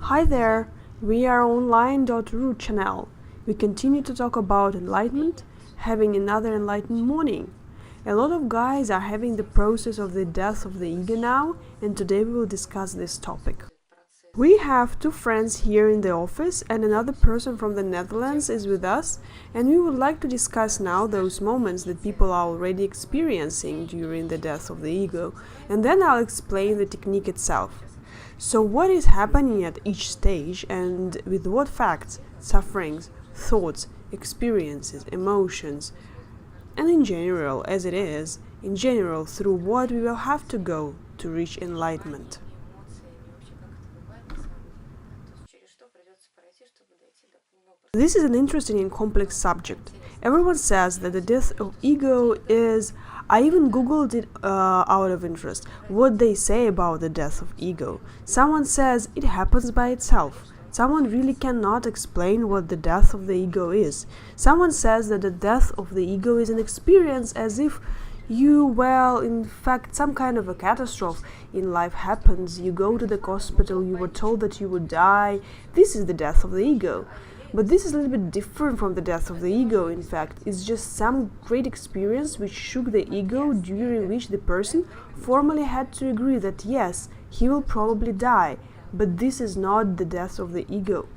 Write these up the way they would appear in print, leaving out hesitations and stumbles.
Hi there, we are online.ru channel. We continue to talk about enlightenment, having another enlightened morning. A lot of guys are having the process of the death of the ego now, and today we will discuss this topic. We have two friends here in the office and another person from the Netherlands is with us, and we would like to discuss now those moments that people are already experiencing during the death of the ego, and then I'll explain the technique itself. So what is happening at each stage and with what facts, sufferings, thoughts, experiences, emotions, and in general, as it is, in general, through what we will have to go to reach enlightenment. This is an interesting and complex subject. Everyone says that the death of ego is. I even googled it out of interest. What they say about the death of ego. Someone says it happens by itself. Someone really cannot explain what the death of the ego is. Someone says that the death of the ego is an experience as if in fact, some kind of a catastrophe in life happens. You go to the hospital, you were told that you would die. This is the death of the ego. But this is a little bit different from the death of the ego, in fact. It's just some great experience which shook the ego, during which the person formally had to agree that yes, he will probably die. But this is not the death of the ego.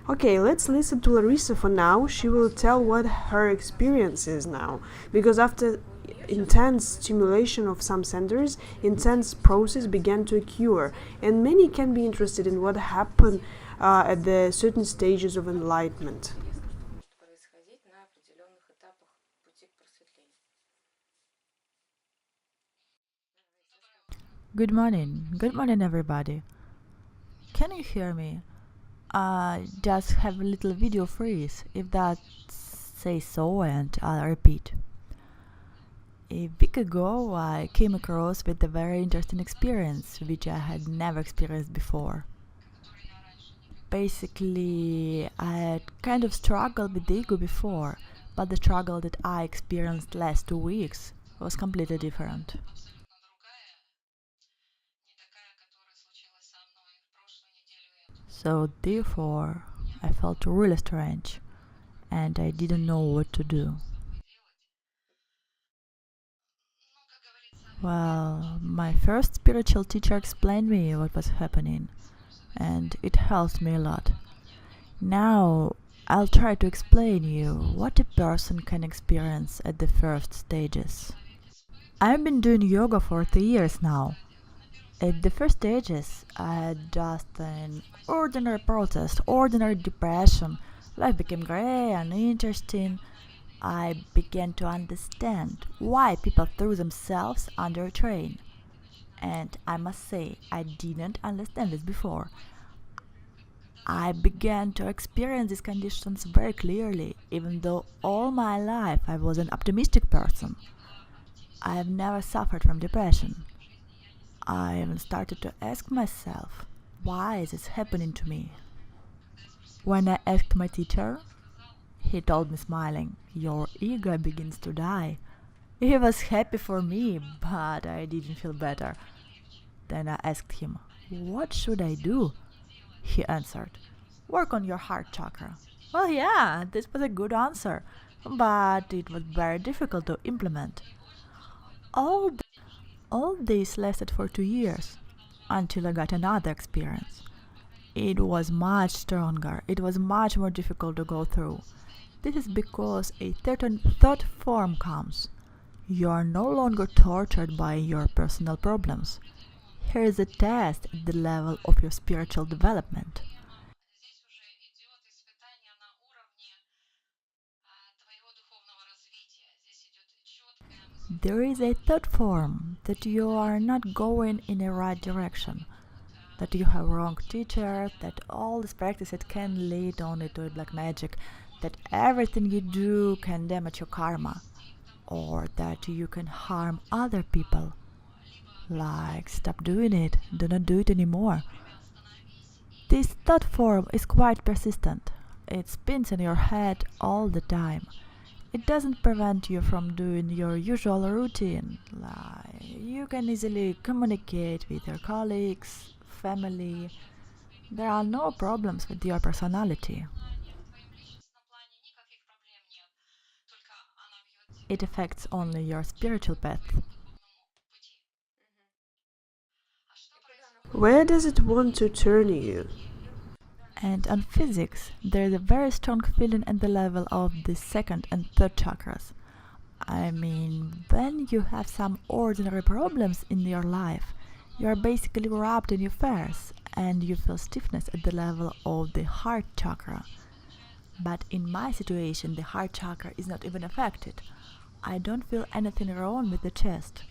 Okay, let's listen to Larissa for now. She will tell what her experience is now. Because after intense stimulation of some centers, intense process began to occur, and many can be interested in what happened at the certain stages of enlightenment. Good morning everybody. Can you hear me? I just have a little video freeze, if that says so, and I'll repeat. A week ago I came across with a very interesting experience which I had never experienced before. Basically, I had kind of struggled with the ego before, but the struggle that I experienced last 2 weeks was completely different. So therefore, I felt really strange and I didn't know what to do. Well, my first spiritual teacher explained me what was happening and it helped me a lot. Now I'll try to explain you what a person can experience at the first stages. I've been doing yoga for 3 years now. At the first stages, I had just an ordinary protest, ordinary depression. Life became grey and interesting. I began to understand why people threw themselves under a train. And I must say, I didn't understand this before. I began to experience these conditions very clearly, even though all my life I was an optimistic person. I have never suffered from depression. I even started to ask myself, why is this happening to me? When I asked my teacher, he told me smiling, your ego begins to die. He was happy for me, but I didn't feel better. Then I asked him, what should I do? He answered, work on your heart chakra. Well, yeah, this was a good answer, but it was very difficult to implement. All, all this lasted for 2 years, until I got another experience. It was much stronger, it was much more difficult to go through. This is because a certain thought form comes. You are no longer tortured by your personal problems. Here is a test at the level of your spiritual development. There is a thought form that you are not going in the right direction, that you have wrong teacher, that all these practices can lead only to black magic, that everything you do can damage your karma, or that you can harm other people. Like, stop doing it, do not do it anymore. This thought form is quite persistent. It spins in your head all the time. It doesn't prevent you from doing your usual routine. Like, you can easily communicate with your colleagues, family, There are no problems with your personality. It affects only your spiritual path. Where does it want to turn you? And on physics, there is a very strong feeling at the level of the second and third chakras. I mean, when you have some ordinary problems in your life, you are basically wrapped in your fears and you feel stiffness at the level of the heart chakra. But in my situation, the heart chakra is not even affected. I don't feel anything wrong with the chest.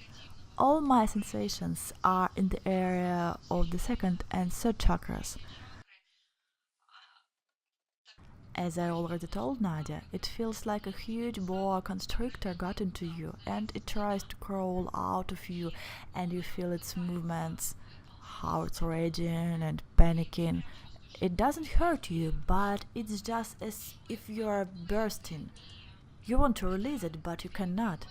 All my sensations are in the area of the second and third chakras. As I already told Nadia, it feels like a huge boa constrictor got into you and it tries to crawl out of you and you feel its movements, how it's raging and panicking. It doesn't hurt you, but it's just as if you are bursting. You want to release it, but you cannot.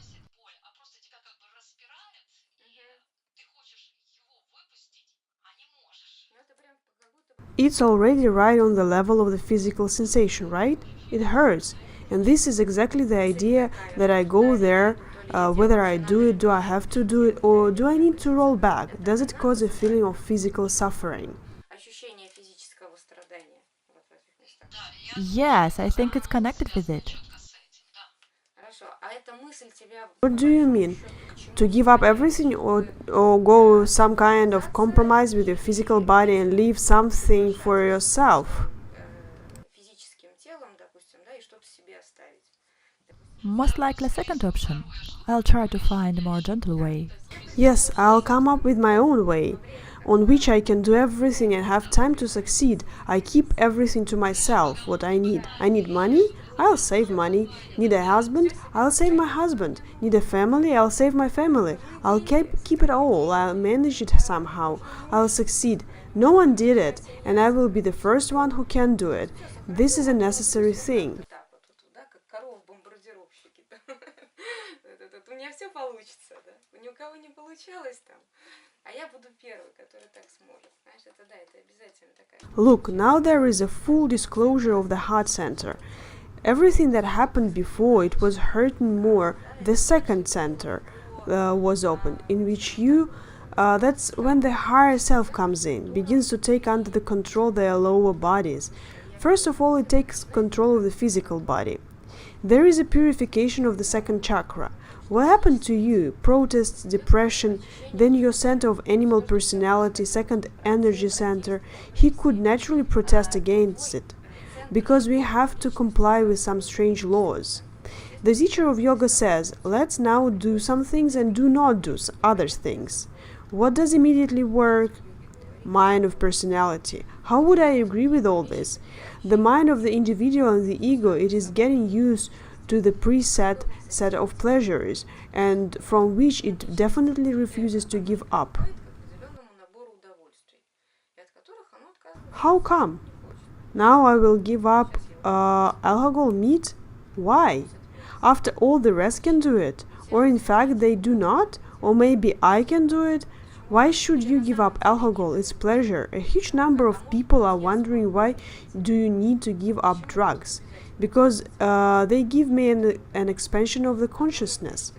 It's already right on the level of the physical sensation, right? It hurts. And this is exactly the idea that I go there, whether I do it, do I have to do it, or do I need to roll back? Does it cause a feeling of physical suffering? Yes, I think it's connected with it. What do you mean? To give up everything or go some kind of compromise with your physical body and leave something for yourself? Most likely second option. I'll try to find a more gentle way. Yes, I'll come up with my own way, on which I can do everything and have time to succeed. I keep everything to myself, what I need. I need money? I'll save money. Need a husband? I'll save my husband. Need a family? I'll save my family. I'll keep it all. I'll manage it somehow. I'll succeed. No one did it, and I will be the first one who can do it. This is a necessary thing. Look, now there is a full disclosure of the heart center. Everything that happened before it was hurting more. The second center was opened, in which that's when the higher self comes in, begins to take under the control their lower bodies. First of all, it takes control of the physical body. There is a purification of the second chakra. What happened to you? Protests, depression, then your center of animal personality, second energy center. He could naturally protest against it, because we have to comply with some strange laws. The teacher of yoga says, let's now do some things and do not do other things. What does immediately work? Mind of personality. How would I agree with all this? The mind of the individual and the ego, it is getting used to the preset set of pleasures, and from which it definitely refuses to give up. How come? Now I will give up alcohol, meat? Why? After all, the rest can do it. Or in fact, they do not? Or maybe I can do it? Why should you give up alcohol? It's pleasure. A huge number of people are wondering, why do you need to give up drugs? Because they give me an expansion of the consciousness.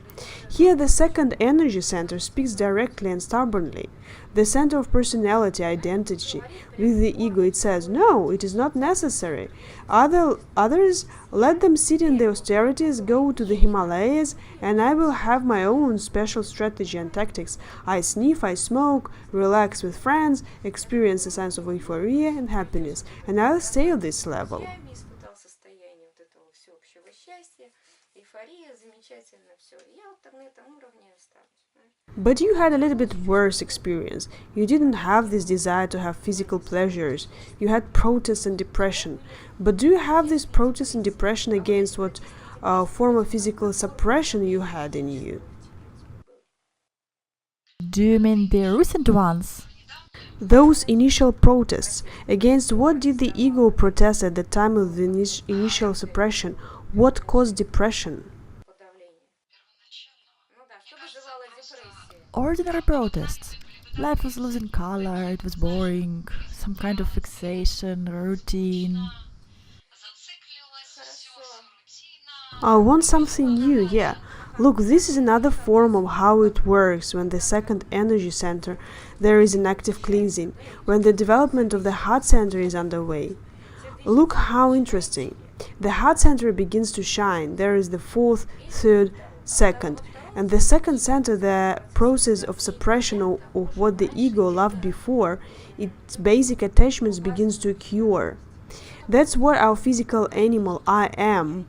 Here the second energy center speaks directly and stubbornly. The center of personality, identity, with the ego, it says, no, it is not necessary. Others, let them sit in the austerities, go to the Himalayas, and I will have my own special strategy and tactics. I sniff, I smoke, relax with friends, experience a sense of euphoria and happiness, and I'll stay at this level. But you had a little bit worse experience. You didn't have this desire to have physical pleasures. You had protest and depression. But do you have this protest and depression against what form of physical suppression you had in you? Do you mean the recent ones? Those initial protests, against what did the ego protest at the time of the initial suppression? What caused depression? Ordinary protests. Life was losing color, it was boring, some kind of fixation, routine. I want something new, yeah. Look, this is another form of how it works when the second energy center there is an active cleansing, when the development of the heart center is underway. Look how interesting. The heart center begins to shine. There is the fourth, third, second. And the second center, the process of suppression of what the ego loved before, its basic attachments begins to cure. That's what our physical animal I am.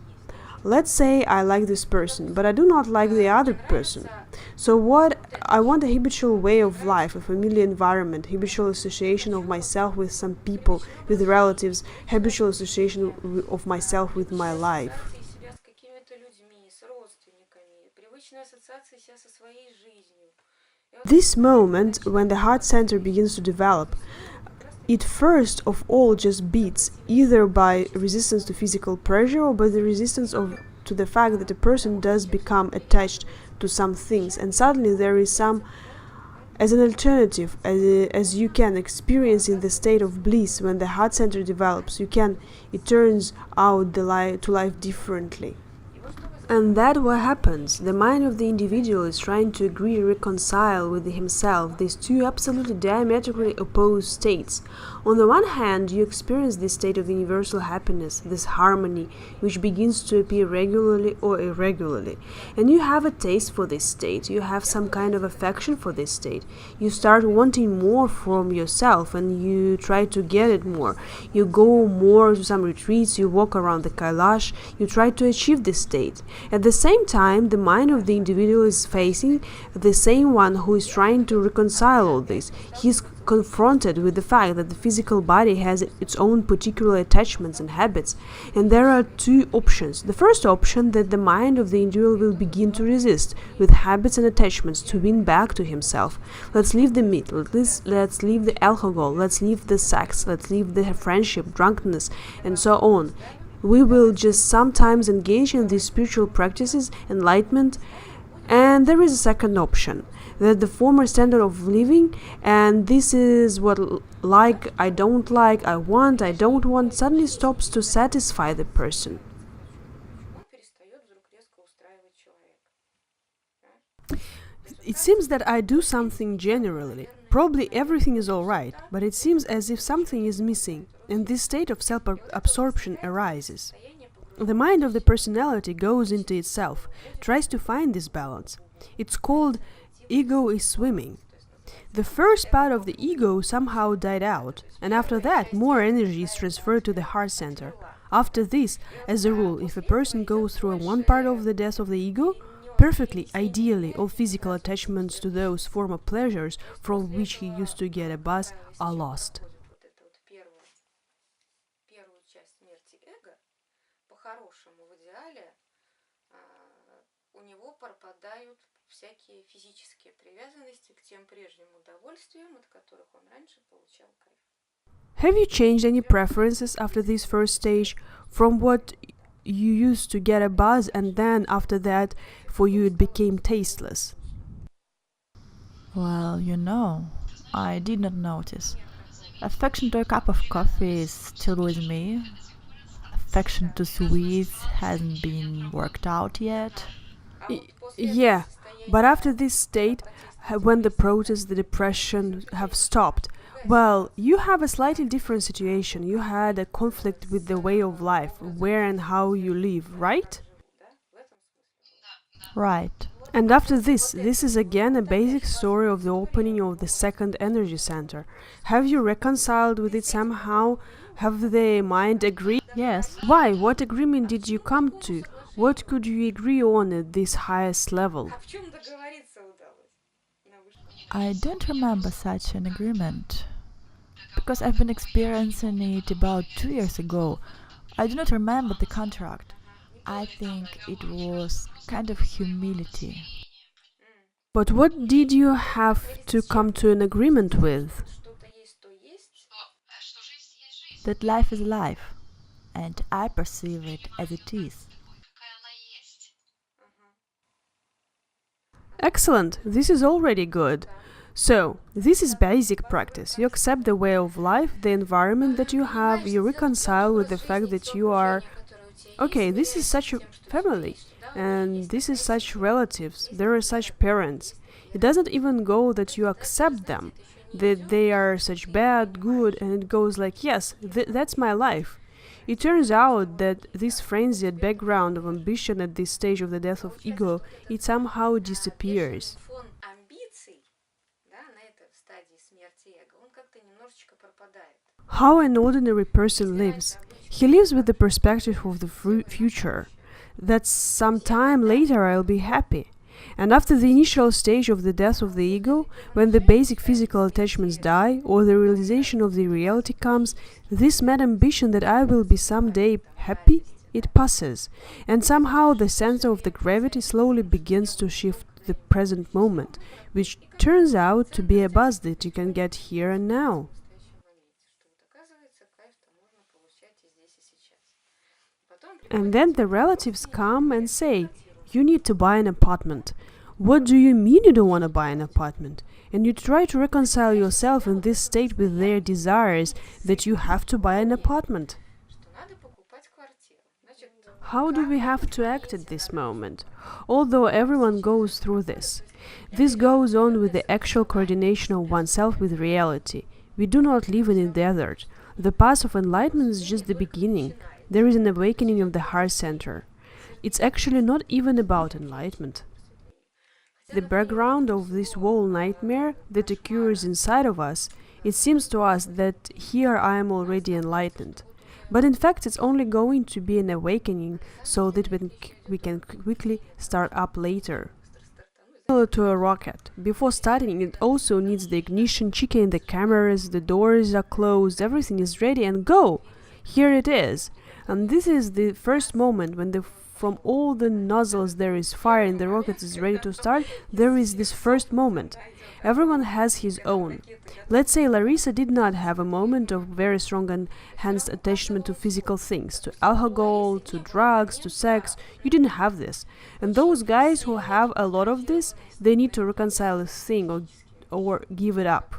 Let's say I like this person, but I do not like the other person. So what I want a habitual way of life, a familiar environment, habitual association of myself with some people, with relatives, habitual association of myself with my life. This moment, when the heart center begins to develop, it first of all just beats, either by resistance to physical pressure or by the resistance to the fact that a person does become attached to some things, and suddenly there is some as an alternative, as you can experience in the state of bliss when the heart center develops. It turns out to life differently. And that what happens. The mind of the individual is trying to agree and reconcile with himself these two absolutely diametrically opposed states. On the one hand, you experience this state of universal happiness, this harmony, which begins to appear regularly or irregularly. And you have a taste for this state, you have some kind of affection for this state. You start wanting more from yourself and you try to get it more. You go more to some retreats, you walk around the Kailash, you try to achieve this state. At the same time, the mind of the individual is facing the same one who is trying to reconcile all this. He is confronted with the fact that the physical body has its own particular attachments and habits, and there are two options. The first option, that the mind of the individual will begin to resist with habits and attachments to win back to himself. Let's leave the meat, let's leave the alcohol, let's leave the sex, let's leave the friendship, drunkenness, and so on. We will just sometimes engage in these spiritual practices, enlightenment, and there is a second option, that the former standard of living, and this is what I don't like, I want, I don't want, suddenly stops to satisfy the person. It seems that I do something generally. Probably everything is alright, but it seems as if something is missing, and this state of self-absorption arises. The mind of the personality goes into itself, tries to find this balance. It's called ego is swimming. The first part of the ego somehow died out, and after that more energy is transferred to the heart center. After this, as a rule, if a person goes through one part of the death of the ego, perfectly, ideally, all physical attachments to those former pleasures from which he used to get a buzz are lost. Have you changed any preferences after this first stage from what you used to get a buzz and then after that for you it became tasteless? Well, I did not notice. Affection to a cup of coffee is still with me. Affection to sweets hasn't been worked out yet. Yeah, but after this state, when the protest, the depression have stopped, well, you have a slightly different situation. You had a conflict with the way of life, where and how you live, right? Right. And after this is again a basic story of the opening of the second energy center. Have you reconciled with it somehow? Have the mind agreed? Yes. Why? What agreement did you come to? What could you agree on at this highest level? I don't remember such an agreement. Because I've been experiencing it about 2 years ago. I do not remember the contract. I think it was kind of humility. But what did you have to come to an agreement with? That life is life, and I perceive it as it is. Excellent, this is already good. So, this is basic practice. You accept the way of life, the environment that you have, you reconcile with the fact that you are, okay, this is such a family, and this is such relatives, there are such parents. It doesn't even go that you accept them, that they are such bad, good, and it goes like, yes, that's my life. It turns out that this frenzied background of ambition at this stage of the death of ego, it somehow disappears. How an ordinary person lives. He lives with the perspective of the future, that some time later I'll be happy. And after the initial stage of the death of the ego, when the basic physical attachments die or the realization of the reality comes, this mad ambition that I will be someday happy, it passes. And somehow the center of the gravity slowly begins to shift to the present moment, which turns out to be a buzz that you can get here and now. And then the relatives come and say, you need to buy an apartment. What do you mean you don't want to buy an apartment? And you try to reconcile yourself in this state with their desires that you have to buy an apartment. How do we have to act at this moment? Although everyone goes through this. This goes on with the actual coordination of oneself with reality. We do not live in a desert. The path of enlightenment is just the beginning. There is an awakening of the heart center. It's actually not even about enlightenment. The background of this whole nightmare that occurs inside of us, it seems to us that here I am already enlightened. But in fact, it's only going to be an awakening so that we can quickly start up later. Similar to a rocket. Before starting, it also needs the ignition, checking the cameras, the doors are closed, everything is ready, and go! Here it is. And this is the first moment when from all the nozzles there is fire and the rocket is ready to start. There is this first moment. Everyone has his own. Let's say Larissa did not have a moment of very strong and enhanced attachment to physical things, to alcohol, to drugs, to sex. You didn't have this. And those guys who have a lot of this, they need to reconcile this thing or give it up.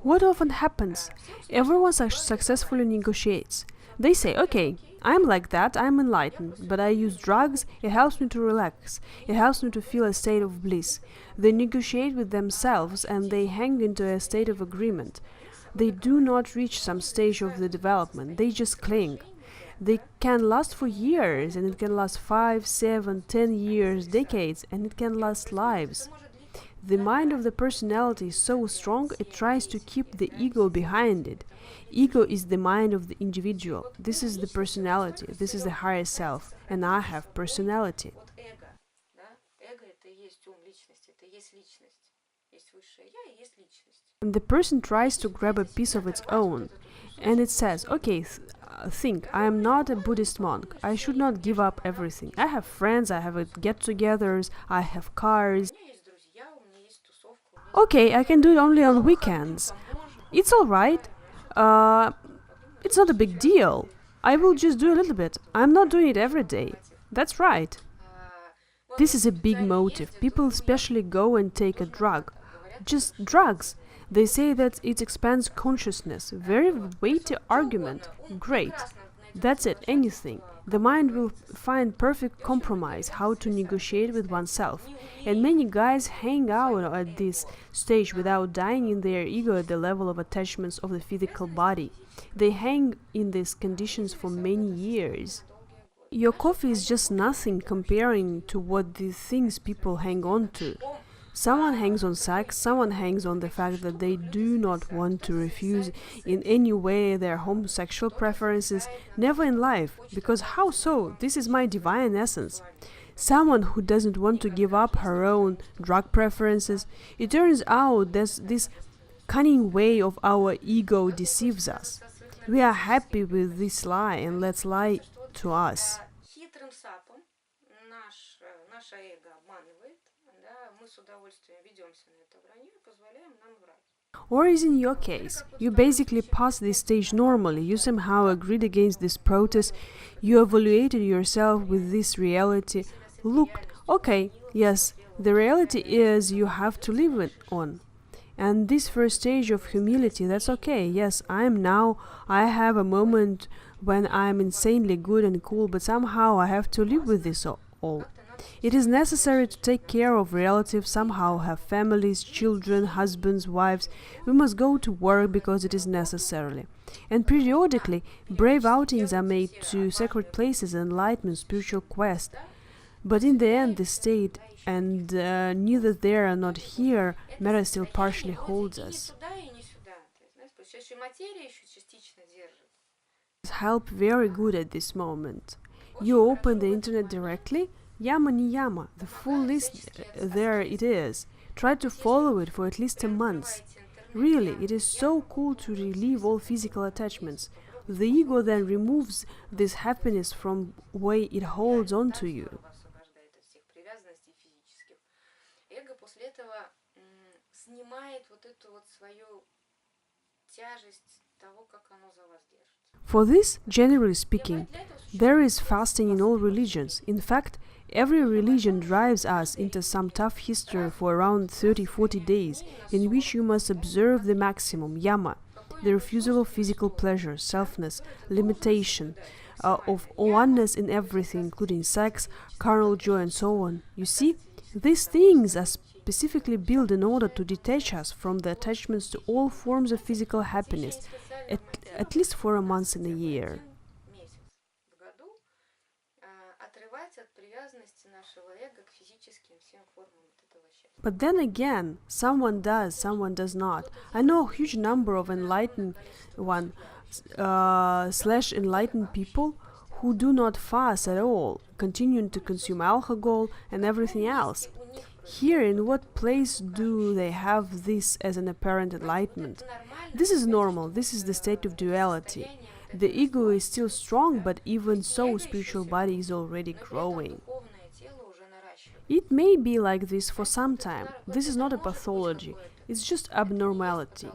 What often happens? Everyone successfully negotiates. They say, okay, I'm like that, I'm enlightened, but I use drugs, it helps me to relax, it helps me to feel a state of bliss. They negotiate with themselves and they hang into a state of agreement. They do not reach some stage of the development, they just cling. They can last for years, and it can last 5, 7, 10 years, decades, and it can last lives. The mind of the personality is so strong, it tries to keep the ego behind it. Ego is the mind of the individual. This is the personality. This is the higher self. And I have personality. And the person tries to grab a piece of its own. And it says, okay, think, I am not a Buddhist monk. I should not give up everything. I have friends, I have get-togethers, I have cars. Okay, I can do it only on weekends. It's alright. It's not a big deal. I will just do a little bit. I'm not doing it every day. That's right. This is a big motive. People especially go and take a drug. Just drugs. They say that it expands consciousness. Very weighty argument. Great. That's it, anything. The mind will find perfect compromise how to negotiate with oneself. And many guys hang out at this stage without dying in their ego at the level of attachments of the physical body. They hang in these conditions for many years. Your coffee is just nothing comparing to what these things people hang on to. Someone hangs on sex, someone hangs on the fact that they do not want to refuse in any way their homosexual preferences, never in life, because how so? This is my divine essence. Someone who doesn't want to give up her own drug preferences. It turns out that this cunning way of our ego deceives us. We are happy with this lie and let's lie to us. Or is in your case, you basically passed this stage normally, you somehow agreed against this protest, you evaluated yourself with this reality, looked, okay, yes, the reality is you have to live it on. And this first stage of humility, that's okay, yes, I have a moment when I'm insanely good and cool, but somehow I have to live with this all. It is necessary to take care of relatives, somehow have families, children, husbands, wives. We must go to work because it is necessary. And periodically, brave outings are made to sacred places, enlightenment, spiritual quest. But in the end, the state and neither there nor here, matter still partially holds us. Help very good at this moment. You open the internet directly, Yama ni Yama, the full list there it is. Try to follow it for at least a month. Really, it is so cool to relieve all physical attachments. The ego then removes this happiness from way it holds on to you. For this, generally speaking, there is fasting in all religions. In fact, every religion drives us into some tough history for around 30-40 days, in which you must observe the maximum, yama, the refusal of physical pleasure, selfness, limitation, of oneness in everything, including sex, carnal joy, and so on. You see, these things are specifically built in order to detach us from the attachments to all forms of physical happiness, at least for a month in a year. But then again, someone does, someone does not. I know a huge number of enlightened slash enlightened people who do not fast at all, continuing to consume alcohol and everything else. Here, in what place do they have this as an apparent enlightenment? This is normal, this is the state of duality. The ego is still strong, but even so, spiritual body is already growing. It may be like this for some time. This is not a pathology, it's just abnormality.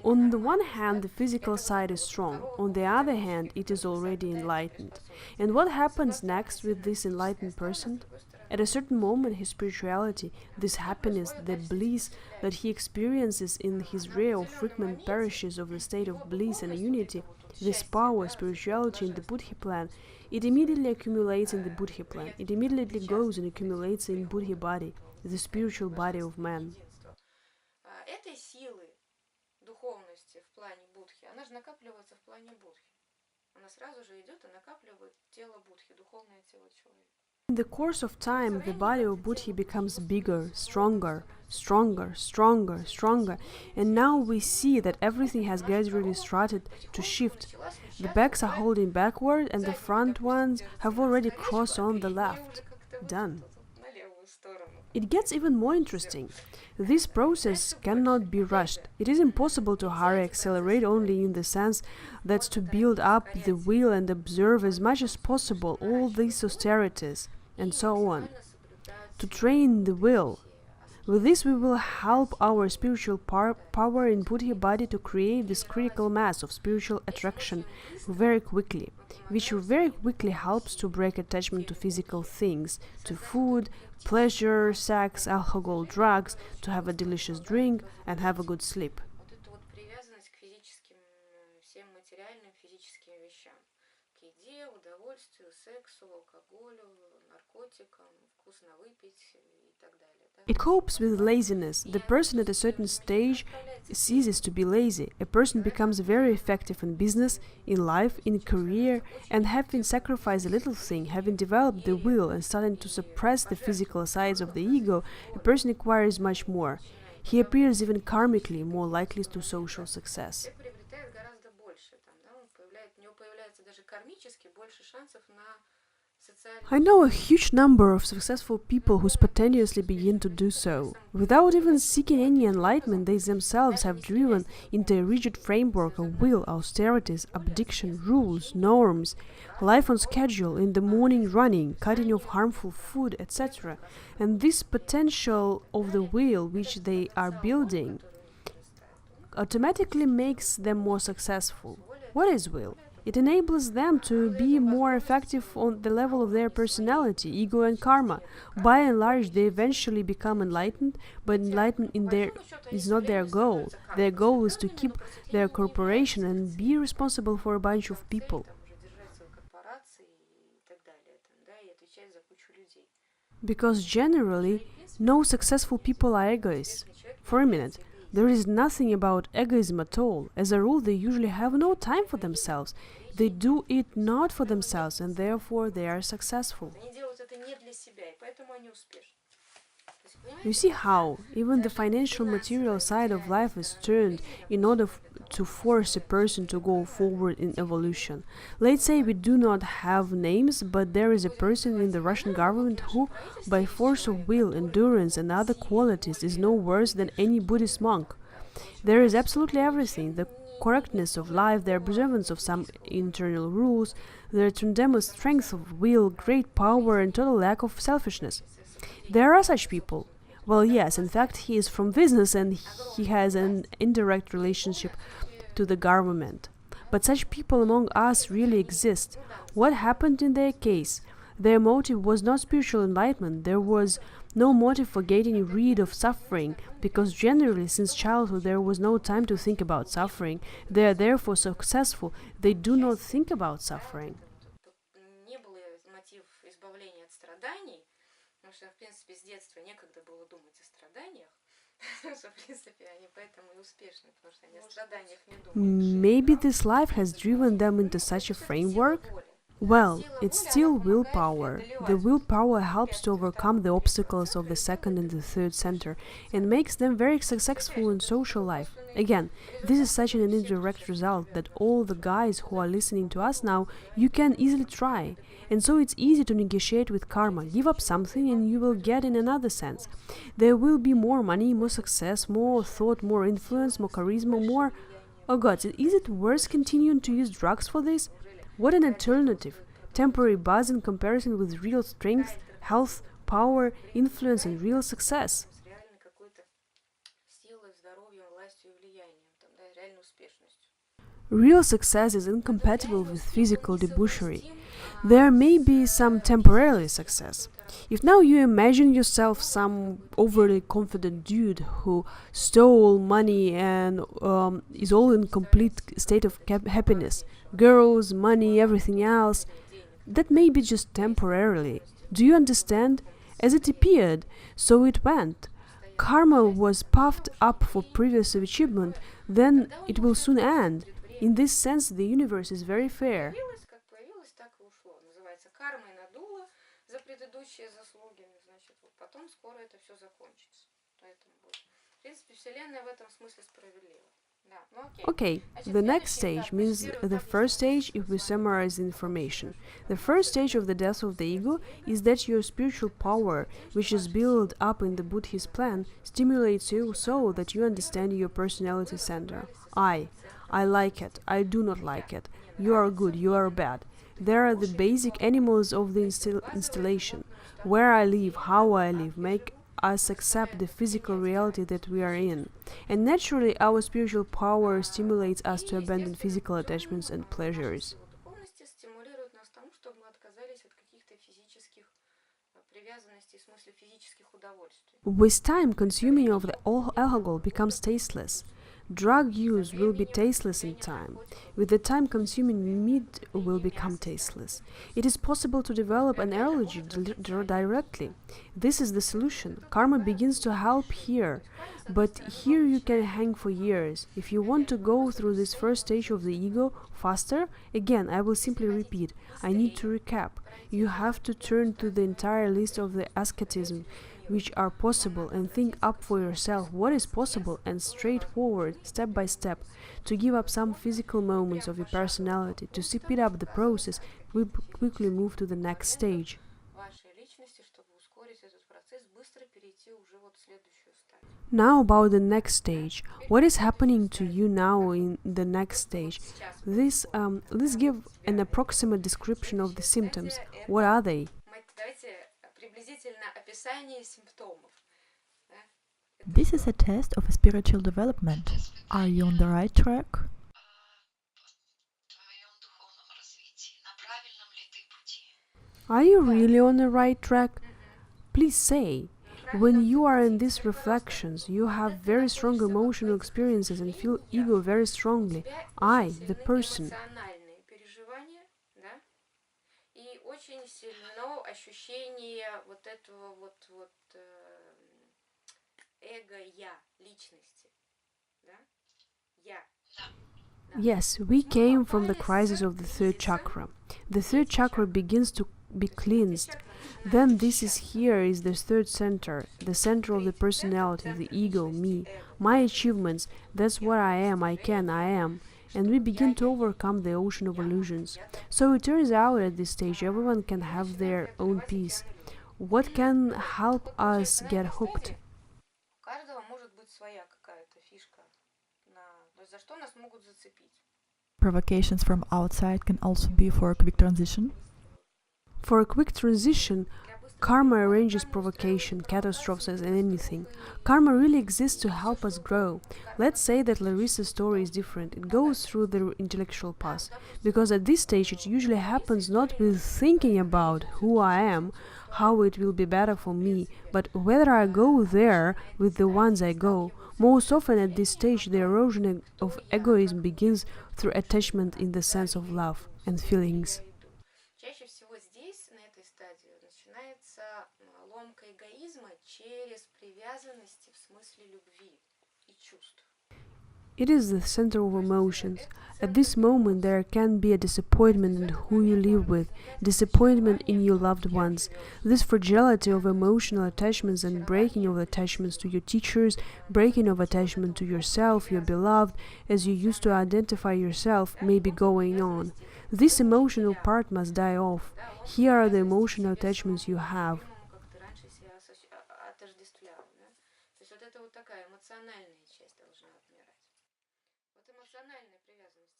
On the one hand, the physical side is strong. On the other hand, it is already enlightened. And what happens next with this enlightened person? At a certain moment, his spirituality, this happiness, the bliss that he experiences in his rare or frequent parishes of the state of bliss and unity, this power, spirituality in the Buddha plan, it immediately accumulates in the Buddha plan. It immediately goes and accumulates in Buddha body, the spiritual body of man. In the course of time, the body of Buddha becomes bigger, stronger, stronger, stronger, stronger, and now we see that everything has gradually started to shift. The backs are holding backward and the front ones have already crossed on the left. Done. It gets even more interesting. This process cannot be rushed. It is impossible to hurry, accelerate only in the sense that to build up the will and observe as much as possible all these austerities, and so on. To train the will. With this we will help our spiritual power in Buddha body to create this critical mass of spiritual attraction very quickly, which very quickly helps to break attachment to physical things, to food, pleasure, sex, alcohol, drugs, to have a delicious drink and have a good sleep. It copes with laziness. The person at a certain stage ceases to be lazy. A person becomes very effective in business, in life, in career, and having sacrificed a little thing, having developed the will and starting to suppress the physical sides of the ego, a person acquires much more. He appears even karmically more likely to social success. I know a huge number of successful people who spontaneously begin to do so. Without even seeking any enlightenment, they themselves have driven into a rigid framework of will, austerities, abdiction, rules, norms, life on schedule, in the morning running, cutting off harmful food, etc. And this potential of the will which they are building automatically makes them more successful. What is will? It enables them to be more effective on the level of their personality, ego, and karma. By and large, they eventually become enlightened, but enlightenment is not their goal. Their goal is to keep their corporation and be responsible for a bunch of people. Because generally, no successful people are egoists. For a minute, there is nothing about egoism at all. As a rule, they usually have no time for themselves. They do it not for themselves, and therefore they are successful. You see how even the financial material side of life is turned in order to force a person to go forward in evolution. Let's say we do not have names, but there is a person in the Russian government who, by force of will, endurance, and other qualities, is no worse than any Buddhist monk. There is absolutely everything: the correctness of life, the observance of some internal rules, the tremendous strength of will, great power, and total lack of selfishness. There are such people. Well, yes, in fact, he is from business and he has an indirect relationship to the government. But such people among us really exist. What happened in their case? Their motive was not spiritual enlightenment. There was no motive for getting rid of suffering, because generally, since childhood, there was no time to think about suffering. They are therefore successful. They do not think about suffering. Maybe this life has driven them into such a framework? Well, it's still willpower. The willpower helps to overcome the obstacles of the second and the third center and makes them very successful in social life. Again, this is such an indirect result that all the guys who are listening to us now, you can easily try. And so it's easy to negotiate with karma. Give up something and you will get in another sense. There will be more money, more success, more thought, more influence, more charisma, more... Oh God, is it worth continuing to use drugs for this? What an alternative! Temporary buzz in comparison with real strength, health, power, influence, and real success. Real success is incompatible with physical debauchery. There may be some temporary success. If now you imagine yourself some overly confident dude who stole money and is all in complete state of happiness, girls, money, everything else, that may be just temporarily. Do you understand? As it appeared, so it went. Karma was puffed up for previous achievement, then it will soon end. In this sense, the universe is very fair. Okay, the next stage means the first stage if we summarize the information. The first stage of the death of the ego is that your spiritual power, which is built up in the Buddhist plan, stimulates you so that you understand your personality center. I like it, I do not like it, you are good, you are bad. There are the basic animals of the installation. Where I live, how I live, make us accept the physical reality that we are in. And naturally, our spiritual power stimulates us to abandon physical attachments and pleasures. With time, consuming of the alcohol becomes tasteless. Drug use will be tasteless in time. With the time, consuming meat will become tasteless. It is possible to develop an allergy directly. This is the solution. Karma begins to help here. But here you can hang for years. If you want to go through this first stage of the ego faster, again, I will simply repeat. I need to recap. You have to turn to the entire list of the asceticism which are possible and think up for yourself what is possible and straightforward, step by step, to give up some physical moments of your personality, to speed up the process, we quickly move to the next stage. Now about the next stage. What is happening to you now in the next stage? Let's give an approximate description of the symptoms. What are they? This is a test of spiritual development. Are you on the right track? Are you really on the right track? Please say. When you are in these reflections, you have very strong emotional experiences and feel ego very strongly. I, the person. И очень сильно ощущение вот этого эго я, личности, да? Я. Yes, we came from the crisis of the third chakra. The third chakra begins to be cleansed. Then this is here is the third center, the center of the personality, the ego, me, my achievements, that's what I am, I can, I am. And we begin to overcome the ocean of illusions. So it turns out at this stage everyone can have their own peace. What can help us get hooked? У каждого может быть своя какая-то фишка. То есть за что нас могут зацепить. Provocations from outside can also be for a quick transition. For a quick transition, karma arranges provocation, catastrophes, and anything. Karma really exists to help us grow. Let's say that Larissa's story is different. It goes through the intellectual path. Because at this stage it usually happens not with thinking about who I am, how it will be better for me, but whether I go there with the ones I go. Most often at this stage the erosion of egoism begins through attachment in the sense of love and feelings. Чаще всего здесь, на этой стадии, начинается ломка эгоизма через привязанности в смысле любви и чувств. It is the center of emotions. At this moment there can be a disappointment in who you live with, disappointment in your loved ones. This fragility of emotional attachments and breaking of attachments to your teachers, breaking of attachment to yourself, your beloved, as you used to identify yourself, may be going on. This emotional part must die off. Here are the emotional attachments you have. Как ты раньше себя отождествлял, да? То есть вот это вот такая эмоциональная часть должна отмирать. Вот эмоциональная привязанность.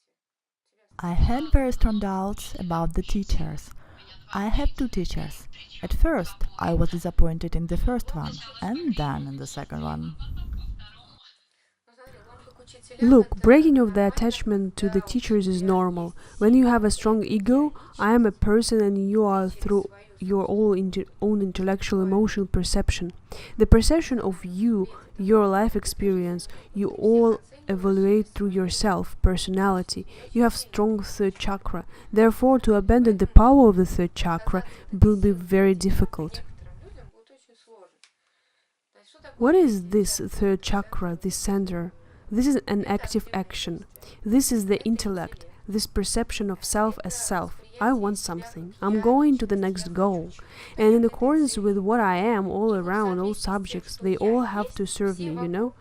I had very strong doubts about the teachers. I have two teachers. At first, I was disappointed in the first one, and then in the second one. Look, breaking of the attachment to the teachers is normal. When you have a strong ego, I am a person and you are through your own intellectual emotional perception. The perception of you, your life experience, you all evaluate through yourself, personality. You have strong third chakra. Therefore, to abandon the power of the third chakra will be very difficult. What is this third chakra, this center? This is an active action. This is the intellect, this perception of self as self. I want something. I'm going to the next goal. And in accordance with what I am all around, all subjects, they all have to serve me, you know?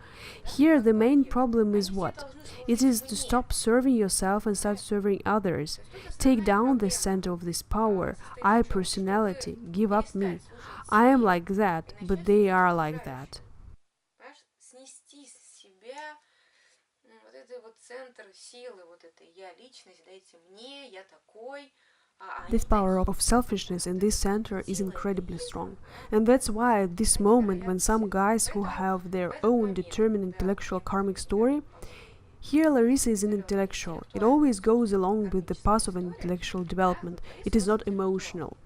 Here the main problem is what? It is to stop serving yourself and start serving others. Take down the center of this power, I personality, give up me. I am like that, but they are like that. Снести с себя вот этот вот центр силы, вот это я личность, дайте мне, я такой. This power of selfishness in this center is incredibly strong. And that's why at this moment, when some guys who have their own determined intellectual karmic story, here Larissa is an intellectual. It always goes along with the path of intellectual development. It is not emotional.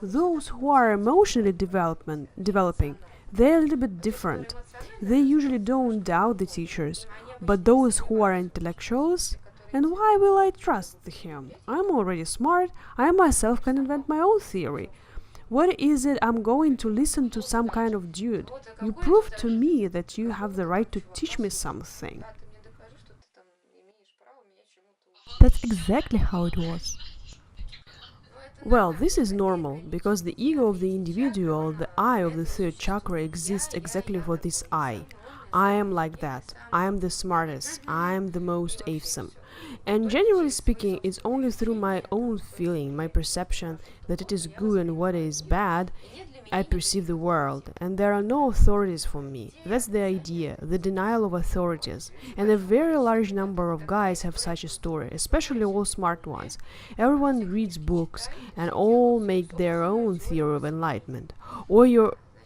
Those who are emotionally developing, they're a little bit different. They usually don't doubt the teachers, but those who are intellectuals, and why will I trust him? I'm already smart, I myself can invent my own theory. What is it I'm going to listen to some kind of dude? You prove to me that you have the right to teach me something. That's exactly how it was. Well, this is normal, because the ego of the individual, the I of the third chakra, exists exactly for this I. I am like that. I am the smartest. I am the most awesome. And generally speaking, it's only through my own feeling, my perception that it is good and what is bad, I perceive the world, and there are no authorities for me. That's the idea, the denial of authorities. And a very large number of guys have such a story, especially all smart ones. Everyone reads books, and all make their own theory of enlightenment. Or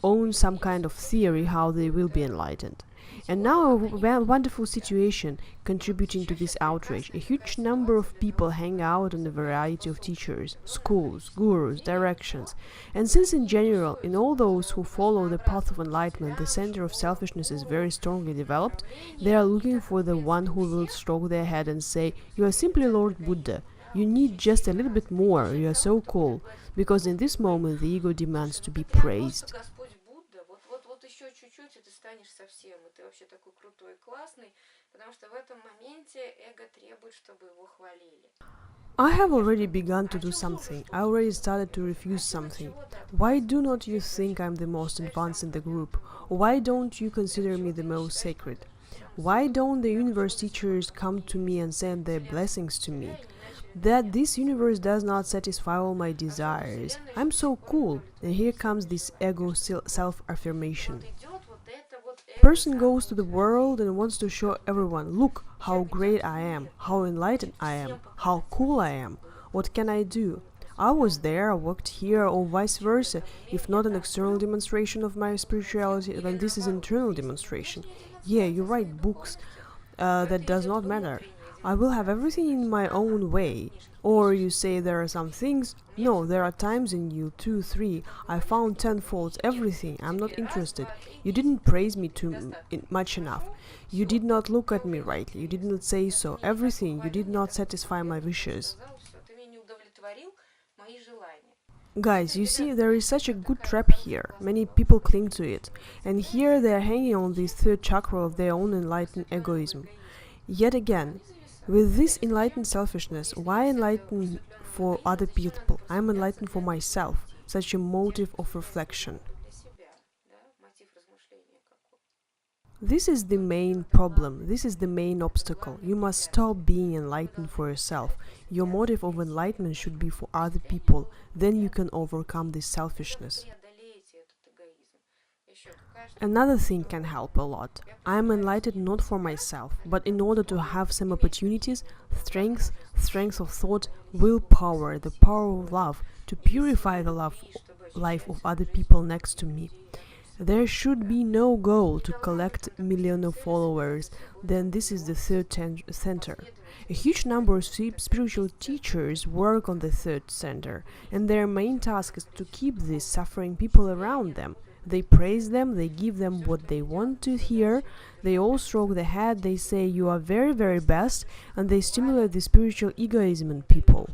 own some kind of theory how they will be enlightened. And now a wonderful situation contributing to this outrage. A huge number of people hang out in a variety of teachers, schools, gurus, directions. And since in general, in all those who follow the path of enlightenment, the center of selfishness is very strongly developed, they are looking for the one who will stroke their head and say, "You are simply Lord Buddha. You need just a little bit more. You are so cool." Because in this moment the ego demands to be praised. Господь Будда, вот еще чуть-чуть, и ты станешь совсем, и ты вообще такой крутой и классный, потому что в этом моменте эго требует, чтобы его хвалили. I have already begun to do something. I already started to refuse something. Why do not you think I'm the most advanced in the group? Why don't you consider me the most sacred? Why don't the universe teachers come to me and send their blessings to me? That this universe does not satisfy all my desires. I'm so cool. And here comes this ego self-affirmation. Person goes to the world and wants to show everyone, look how great I am, how enlightened I am, how cool I am. What can I do? I was there, I worked here, or vice versa. If not an external demonstration of my spirituality, then this is internal demonstration. Yeah, you write books. That does not matter. I will have everything in my own way. Or you say there are some things. No, there are times in you, 2, 3. I found 10 faults, everything. I'm not interested. You didn't praise me much enough. You did not look at me rightly. You did not say so. Everything. You did not satisfy my wishes. Guys, you see, there is such a good trap here. Many people cling to it. And here they are hanging on this third chakra of their own enlightened egoism. Yet again, with this enlightened selfishness, why enlighten for other people? I'm enlightened for myself, such a motive of reflection. This is the main problem, this is the main obstacle. You must stop being enlightened for yourself. Your motive of enlightenment should be for other people. Then you can overcome this selfishness. Another thing can help a lot. I am enlightened not for myself, but in order to have some opportunities, strength of thought, willpower, the power of love, to purify the life of other people next to me. There should be no goal to collect millions of followers, then this is the third center. A huge number of spiritual teachers work on the third center, and their main task is to keep these suffering people around them. They praise them, they give them what they want to hear, they all stroke the head, they say you are very, very best, and they stimulate the spiritual egoism in people.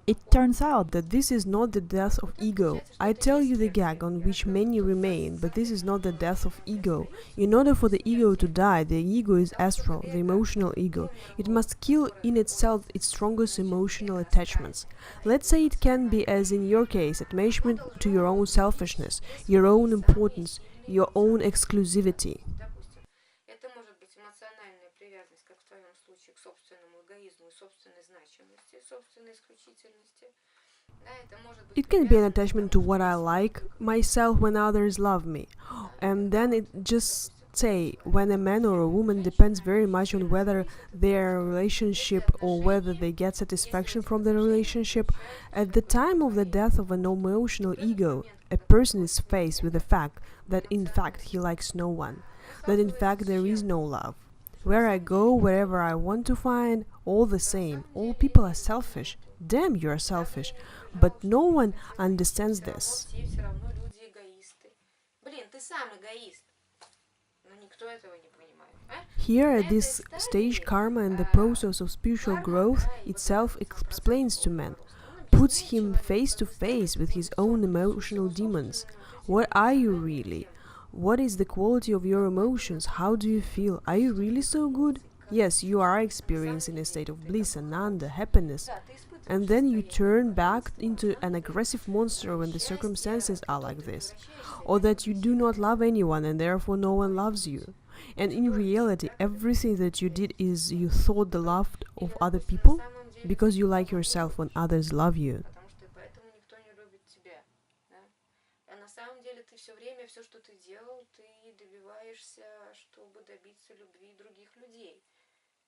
It turns out That this is not the death of ego. I tell you the gag on which many remain, but this is not the death of ego. In order for the ego to die, the ego is astral, the emotional ego. It must kill in itself its strongest emotional attachments. Let's say it can be, as in your case, attachment to your own selfishness, your own importance, your own exclusivity. It can be an attachment to what I like myself when others love me. And then it just say when a man or a woman depends very much on whether their relationship or whether they get satisfaction from the relationship. At the time of the death of an emotional ego, a person is faced with the fact that in fact he likes no one, that in fact there is no love. Where I go, wherever I want to find, all the same, all people are selfish. Damn, you are selfish. But no one understands this. Here at this stage, karma and the process of spiritual growth itself explains to man, puts him face to face with his own emotional demons. What are you really? What is the quality of your emotions? How do you feel? Are you really so good? Yes, you are experiencing a state of bliss, ananda, happiness. And then you turn back into an aggressive monster when the circumstances are like this. Or that you do not love anyone and therefore no one loves you. And in reality, everything that you did is you thought the love of other people because you like yourself when others love you. Все время все, что ты делал, ты добиваешься, чтобы добиться любви других людей.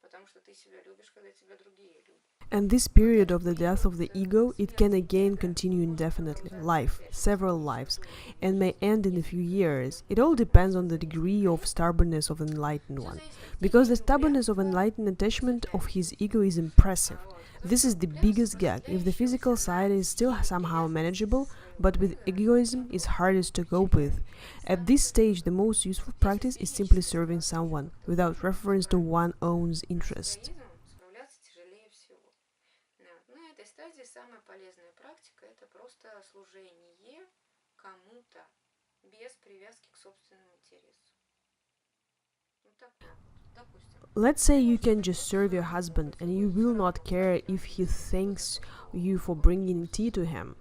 потому что ты себя любишь, когда тебя другие любят. And this period of the death of the ego, it can again continue indefinitely, life, several lives, and may end in a few years. It all depends on the degree of stubbornness of enlightened one, because the stubbornness of enlightened attachment of his ego is impressive. This is the biggest gag. If the physical side is still somehow manageable, but with egoism is hardest to cope with. At this stage, the most useful practice is simply serving someone, without reference to one's own interest. Справляться тяжелее всего. На этой стадии самая полезная практика – это просто служение кому-то без привязки к собственному интересу. Так вот, допустим. Let's say you can just serve your husband and you will not care if he thanks you for bringing tea to him.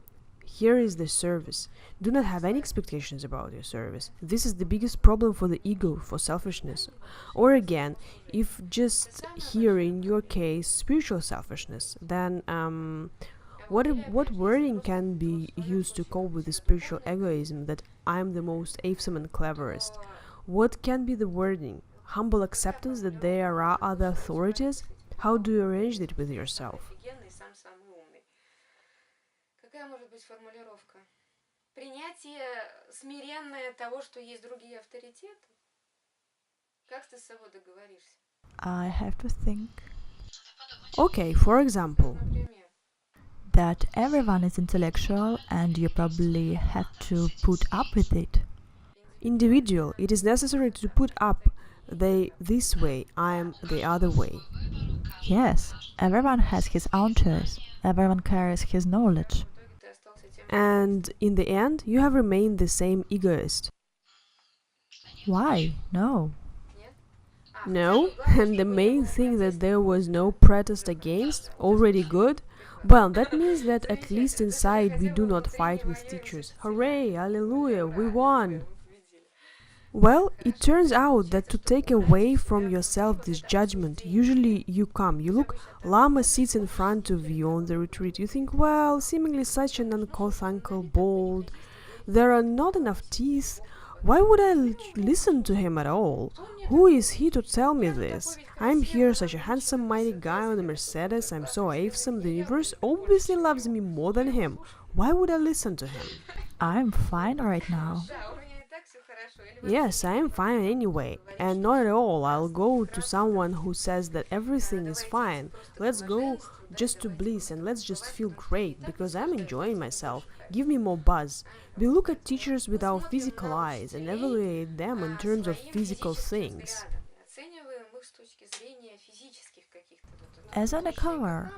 Here is the service. Do not have any expectations about your service. This is the biggest problem for the ego, for selfishness. Or again, if just here in your case spiritual selfishness, then what wording can be used to cope with the spiritual egoism that I'm the most awesome and cleverest? What can be the wording? Humble acceptance that there are other authorities? How do you arrange it with yourself? Офигенный, сам самый умный. Какая может быть формулировка? Принятие смиренное того, что есть другие авторитеты? Как ты с собой договоришься? I have to think Okay, for example, Например, that everyone is intellectual and you probably have to put up with it. individual, it is necessary to put up they this way, I am the other way. Yes, everyone has his own choice. Everyone carries his knowledge. в итоге ты остался тем, And in the end, you have remained the same egoist. Why? No. нет? No, and the main thing that there was no protest against, already good? Well, that means that at least inside we do not fight with teachers. Hooray, hallelujah, we won! Well, it turns out that to take away from yourself this judgment, usually you look, Lama sits in front of you on the retreat. You think, well, seemingly such an uncouth uncle, bald, there are not enough teeth. Why would I listen to him at all? Who is he to tell me this? I'm here, such a handsome, mighty guy on a Mercedes. I'm so awesome. The universe obviously loves me more than him. Why would I listen to him? I'm fine right now. Да, у меня и так все хорошо. Или Yes, I am fine anyway, and not at all. I'll go to someone who says that everything is fine. Let's go just to bliss and let's just feel great because I'm enjoying myself. Give me more buzz. We look at teachers with our physical eyes and evaluate them in terms of physical things. оцениваем их с точки зрения физических каких-то As on a cover.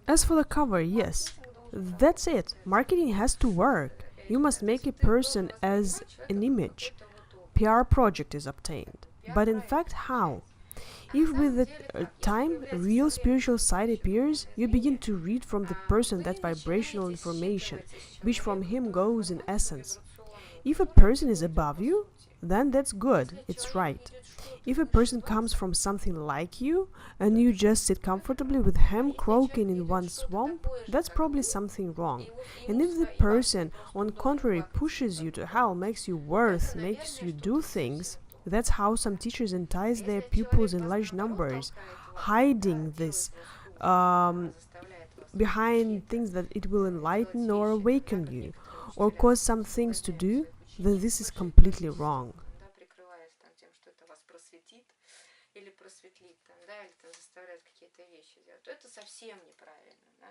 As for the cover, yes, that's it. Marketing has to work. You must make a person as an image. PR project is obtained. But in fact, how? If with the time a real spiritual side appears, you begin to read from the person that vibrational information, which from him goes in essence. If a person is above you, then that's good, it's right. If a person comes from something like you, and you just sit comfortably with him croaking in one swamp, that's probably something wrong. And if the person, on contrary, pushes you to hell, makes you worse, makes you do things, that's how some teachers entice their pupils in large numbers, hiding this behind things that it will enlighten or awaken you, or cause some things to do, then this is completely wrong. да, прикрываясь там тем, что это вас просветит или просветлит, там, да, или там заставляет какие-то вещи делать, то это совсем неправильно, да.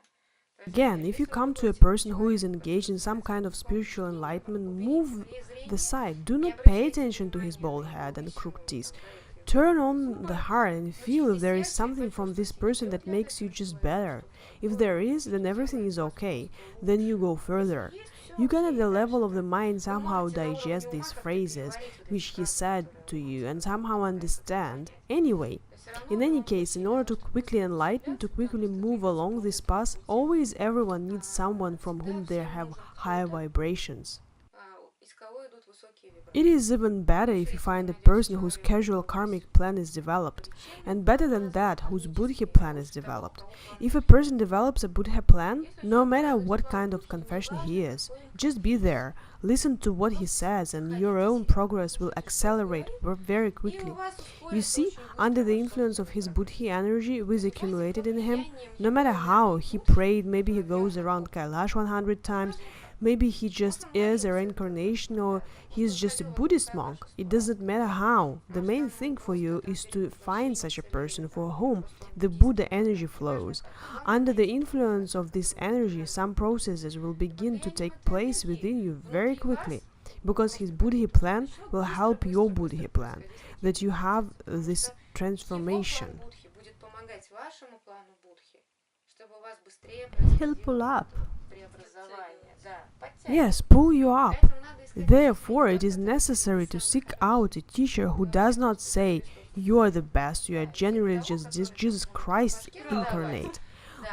Again, if you come to a person who is engaged in some kind of spiritual enlightenment, move the side. Do not pay attention to his bald head and crooked teeth. Turn on the heart and feel if there is something from this person that makes you just better. If there is, then everything is okay. Then you go further. You can at the level of the mind somehow digest these phrases which he said to you and somehow understand. Anyway, in any case, in order to quickly enlighten, to quickly move along this path, always everyone needs someone from whom they have higher vibrations. Из кого идут It is even better if you find a person whose casual karmic plan is developed, and better than that, whose Buddhi plan is developed. If a person develops a Buddha plan, no matter what kind of confession he is, just be there, listen to what he says, and your own progress will accelerate very quickly. You see, under the influence of his Buddhi energy which accumulated in him, no matter how he prayed, maybe he goes around Kailash 100 times, maybe he just is a reincarnation or he is just a Buddhist monk. It doesn't matter how. The main thing for you is to find such a person for whom the Buddha energy flows. Under the influence of this energy, some processes will begin to take place within you very quickly, because his Buddhi plan will help your Buddhi plan, that you have this transformation. He'll pull up. Yes, pull you up. Therefore, it is necessary to seek out a teacher who does not say, "You are the best, you are generally just Jesus Christ incarnate,"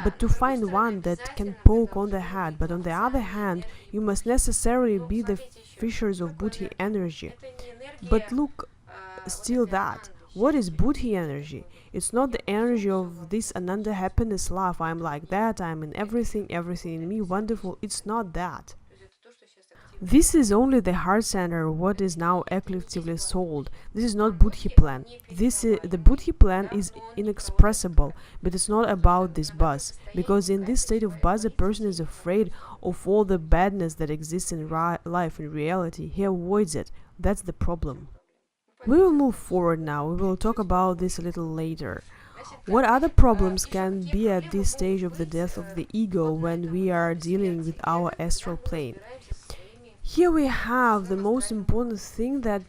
but to find one that can poke on the head. But on the other hand, you must necessarily be the fishers of Buddhi energy. But look, still that. What is Buddhi energy? It's not the energy of this Ananda happiness love. I'm like that, I'm in everything, everything in me, wonderful. It's not that. This is only the heart center, what is now collectively sold. This is not Buddhi plan. The Buddhi plan is inexpressible, but it's not about this buzz, because in this state of buzz, a person is afraid of all the badness that exists in life, in reality. He avoids it. That's the problem. We will move forward now. We will talk about this a little later. What other problems can be at this stage of the death of the ego when we are dealing with our astral plane? Here we have the most important thing that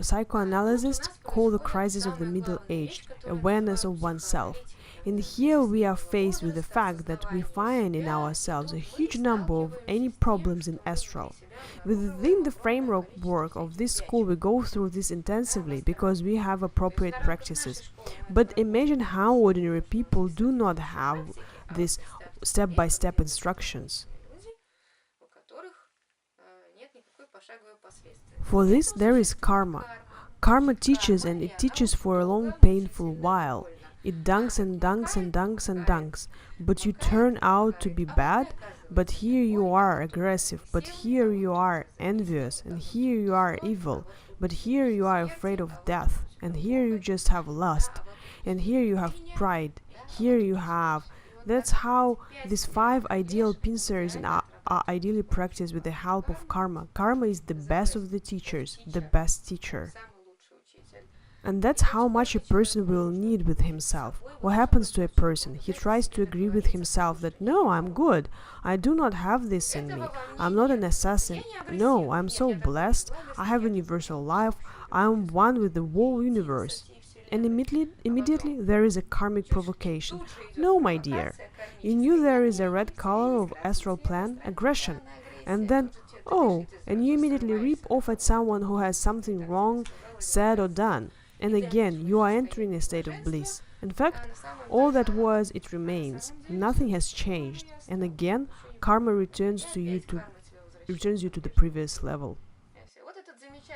psychoanalysts call the crisis of the middle age, awareness of oneself. And here we are faced with the fact that we find in ourselves a huge number of any problems in astral. Within the framework of this school, we go through this intensively because we have appropriate practices. But imagine how ordinary people do not have these step-by-step instructions. For this, there is karma. Karma teaches, and it teaches for a long painful while. It dunks and dunks and dunks and dunks, but you turn out to be bad, but here you are aggressive, but here you are envious, and here you are evil, but here you are afraid of death, and here you just have lust, and here you have pride, here you have... That's how these 5 ideal pincers are ideally practiced with the help of karma. Karma is the best of the teachers, the best teacher. And that's how much a person will need with himself. What happens to a person? He tries to agree with himself that, no, I'm good. I do not have this in me. I'm not an assassin. No, I'm so blessed. I have universal life. I'm one with the whole universe. And immediately there is a karmic provocation. No, my dear. In you there is a red color of astral plan, aggression. And then, oh, and you immediately rip off at someone who has something wrong said or done. And again, you are entering a state of bliss. In fact, all that was, it remains. Nothing has changed. And again, karma returns you to the previous level.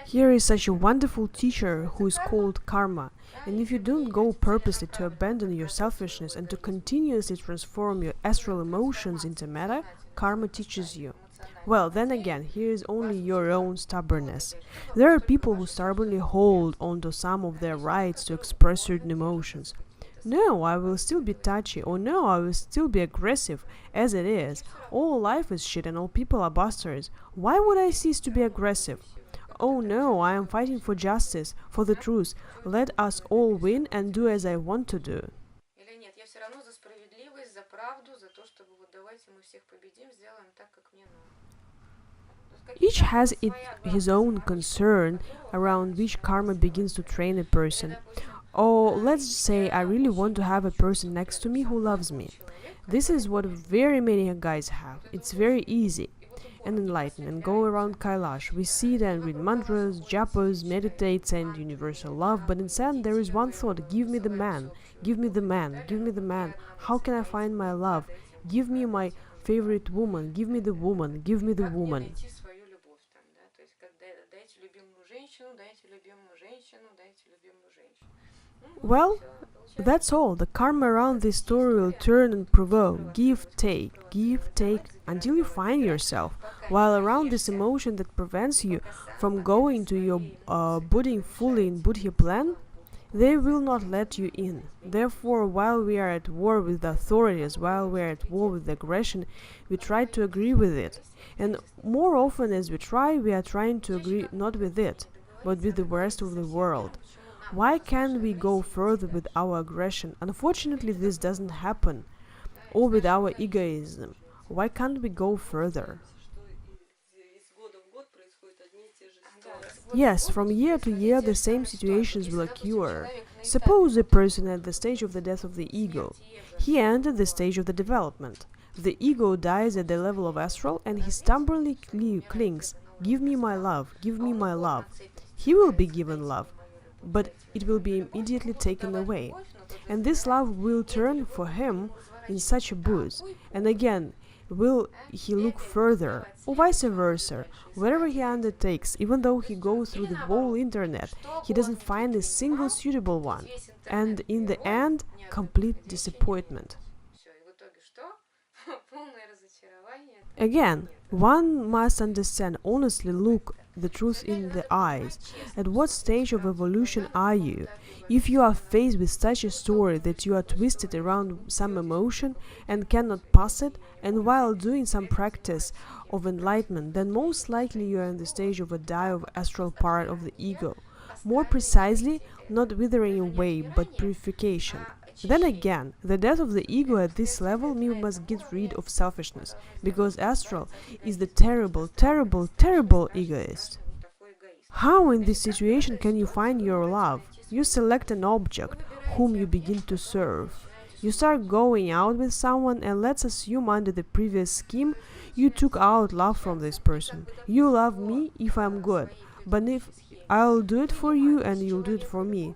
Here is such a wonderful teacher who is called karma. And if you don't go purposely to abandon your selfishness and to continuously transform your astral emotions into matter, karma teaches you. Well, then again, here is only your own stubbornness. There are people who stubbornly hold on to some of their rights to express certain emotions. No, I will still be touchy, or no, I will still be aggressive, as it is. All life is shit and all people are bastards. Why would I cease to be aggressive? Oh no, I am fighting for justice, for the truth. Let us all win and do as I want to do. Each has his own concern around which karma begins to train a person. Or let's say I really want to have a person next to me who loves me. This is what very many guys have. It's very easy and enlighten and go around Kailash. We sit and read mantras, japas, meditate and universal love, but inside there is one thought: give me the man, give me the man, give me the man. How can I find my love? Give me my favorite woman, give me the woman, give me the woman. дайте любимую женщину, дайте любимую женщину. Well, that's all. The karma around this story will turn and provoke, give, take, until you find yourself. While around this emotion that prevents you from going to your budding fully in Buddha plan, they will not let you in. Therefore, while we are at war with the authorities, while we are at war with the aggression, we try to agree with it. And more often as we are trying to agree not with it, but with the rest of the world. Why can't we go further with our aggression? Unfortunately, this doesn't happen. Or with our egoism. Why can't we go further? Yes, from year to year the same situations will occur. Suppose a person at the stage of the death of the ego. He entered the stage of the development. The ego dies at the level of astral and he stubbornly clings. Give me my love, give me my love. He will be given love, but it will be immediately taken away. And this love will turn for him in such a booze. And again, will he look further, or vice versa? Wherever he undertakes, even though he goes through the whole internet, he doesn't find a single suitable one. And in the end, complete disappointment. Again, one must understand, honestly look the truth in the eyes. At what stage of evolution are you? If you are faced with such a story that you are twisted around some emotion and cannot pass it, and while doing some practice of enlightenment, then most likely you are in the stage of a die of astral part of the ego. More precisely, not withering away, but purification. Then again, the death of the ego at this level means we must get rid of selfishness, because astral is the terrible, terrible, terrible egoist. How in this situation can you find your love? You select an object whom you begin to serve. You start going out with someone, and let's assume under the previous scheme you took out love from this person. You love me if I'm good, but if I'll do it for you and you'll do it for me.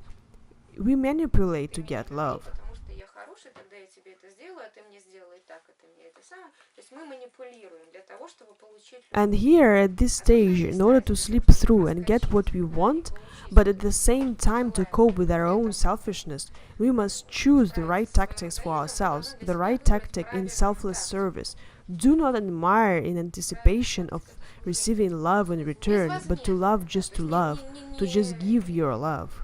We manipulate to get love. And here at this stage, in order to slip through and get what we want, but at the same time to cope with our own selfishness, we must choose the right tactics for ourselves, the right tactic in selfless service. Do not admire in anticipation of receiving love in return, but to love just to love, to just give your love.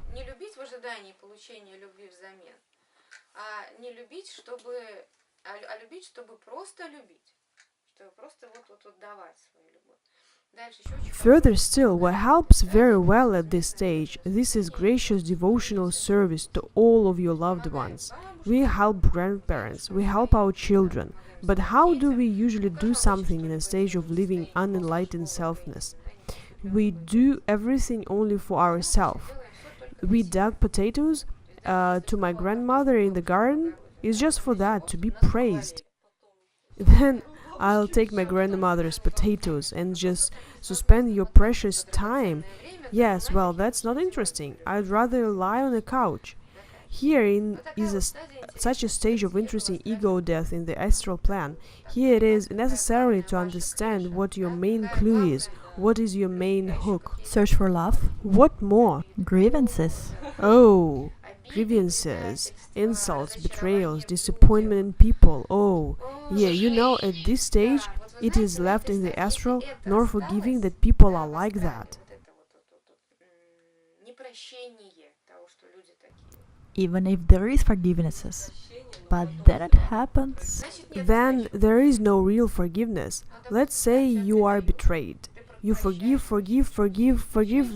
Further still, what helps very well at this stage, this is gracious devotional service to all of your loved ones. We help grandparents, we help our children, but how do we usually do something in a stage of living unenlightened selfness? We do everything only for ourselves. We dug potatoes to my grandmother in the garden. It's just for that, to be praised. Then I'll take my grandmother's potatoes and just suspend your precious time. Yes, well, that's not interesting. I'd rather lie on a couch. Herein is such a stage of interesting ego death in the astral plan. Here it is necessary to understand what your main clue is. What is your main hook? Search for love? What more? Grievances. Oh, grievances, insults, betrayals, disappointment in people. Oh, yeah, you know, at this stage, it is left in the astral, nor forgiving that people are like that. Even if there is forgivenesses. But then it happens. Then there is no real forgiveness. Let's say you are betrayed. You forgive,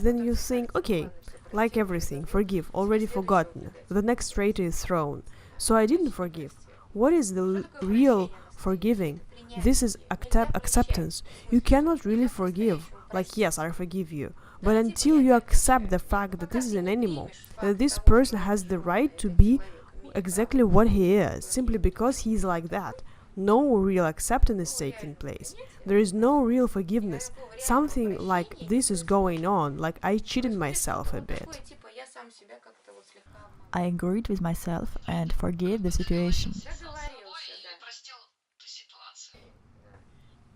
then you think, okay, like everything, forgive, already forgotten. The next traitor is thrown. So I didn't forgive. What is the real forgiving? This is acceptance. You cannot really forgive. Like, yes, I forgive you. But until you accept the fact that this is an animal, that this person has the right to be exactly what he is, simply because he is like that, no real acceptance is taking place. There is no real forgiveness. Something like this is going on, like I cheated myself a bit. I agreed with myself and forgave the situation.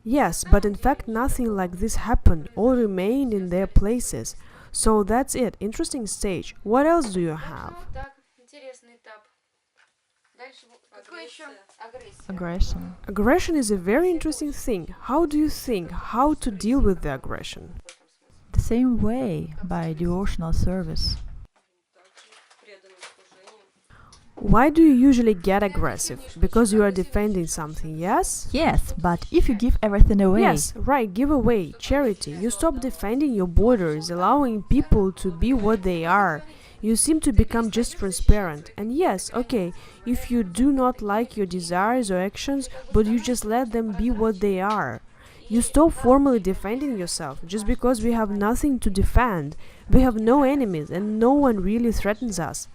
Yes, but in fact nothing like this happened. All remained in their places. So that's it. Interesting stage. What else do you have? Вот так, интересный этап. Дальше какой еще? Агрессия. Aggression. Aggression is a very interesting thing. How do you think how to deal with the aggression? The same way, by devotional service. Why do you usually get aggressive? Because you are defending something, yes? Yes, but if you give everything away, Yes, right, give away, charity. You stop defending your borders, allowing people to be what they are. You seem to become just transparent. And yes, okay, if you do not like your desires or actions, but you just let them be what they are. You stop formally defending yourself just because we have nothing to defend. We have no enemies and no one really threatens us.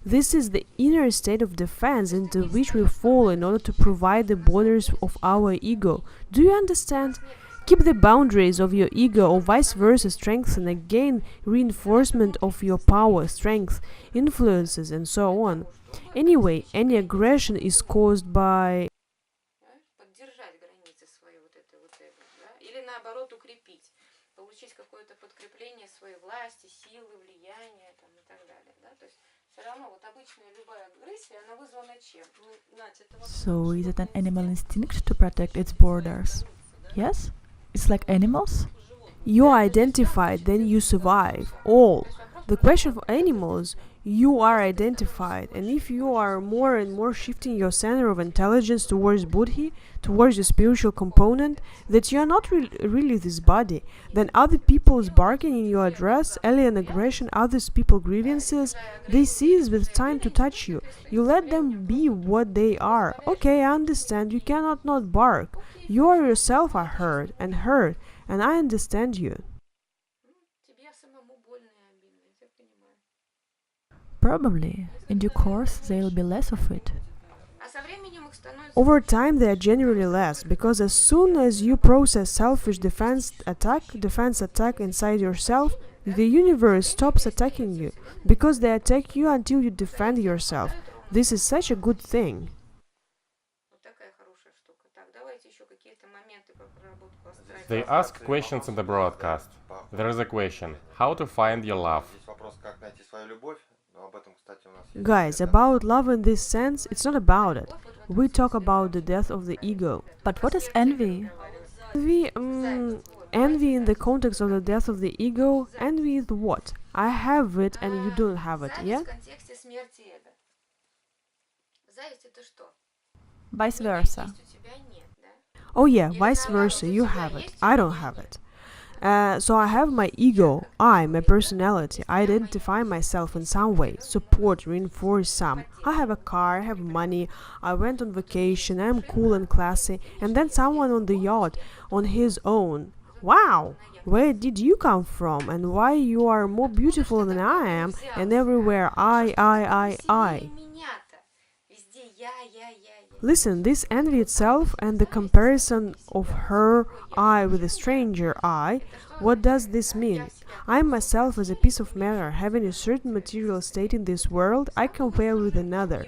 This is the inner state of defense into which we fall in order to provide the borders of our ego. Do you understand? Keep the boundaries of your ego or vice versa strengthen again reinforcement of your power, strength, influences and so on. Anyway, any aggression is caused by Поддержать границы свои вот этой вот эго, да? Или наоборот укрепить, получить какое-то подкрепление своей власти, силы, влияния там, и так далее, да? То есть все равно вот обычная любая агрессия, она вызвана чем? so is it an animal instinct to protect its borders? Yes? It's like animals? you are identified, then you survive. All. The question for animals, you are identified, and if you are more and more shifting your center of intelligence towards Buddhi, towards your spiritual component, that you are not really this body, then other people's barking in your address, alien aggression, others people's grievances, they cease with time to touch you. You let them be what they are. Okay, I understand, you cannot not bark. You are yourself are hurt, and I understand you. Тебе самому больно и обидно, я тебя понимаю. Probably. In due course, there'll be less of it. А со временем их становится Over time, they are generally less, because as soon as you process selfish defense attack inside yourself, the universe stops attacking you, because they attack you until you defend yourself. This is such a good thing. вот такая хорошая штука. Так, давайте еще какие-то моменты про проработку астрального. They ask questions in the broadcast. There is a question: how to find your love? Есть вопрос, как найти свою любовь, но об этом, кстати, у нас есть Guys, about love in this sense, it's not about it. We talk about the death of the ego. But what is envy? Envy in the context of the death of the ego, envy is what? I have it and you don't have it, yeah? В контексте смерти эго. Зависть это что? Vice versa. Есть у тебя нет, да? Oh yeah, vice versa, you have it, I don't have it. So I have my ego, my personality, I identify myself in some way, support, reinforce some. I have a car, I have money, I went on vacation, I'm cool and classy, and then someone on the yacht on his own. Wow, where did you come from and why you are more beautiful than I am, and everywhere I. Сильнее меня-то. Везде я. Listen, this envy itself and the comparison of her I with a stranger I, what does this mean? I myself as a piece of matter having a certain material state in this world, I compare with another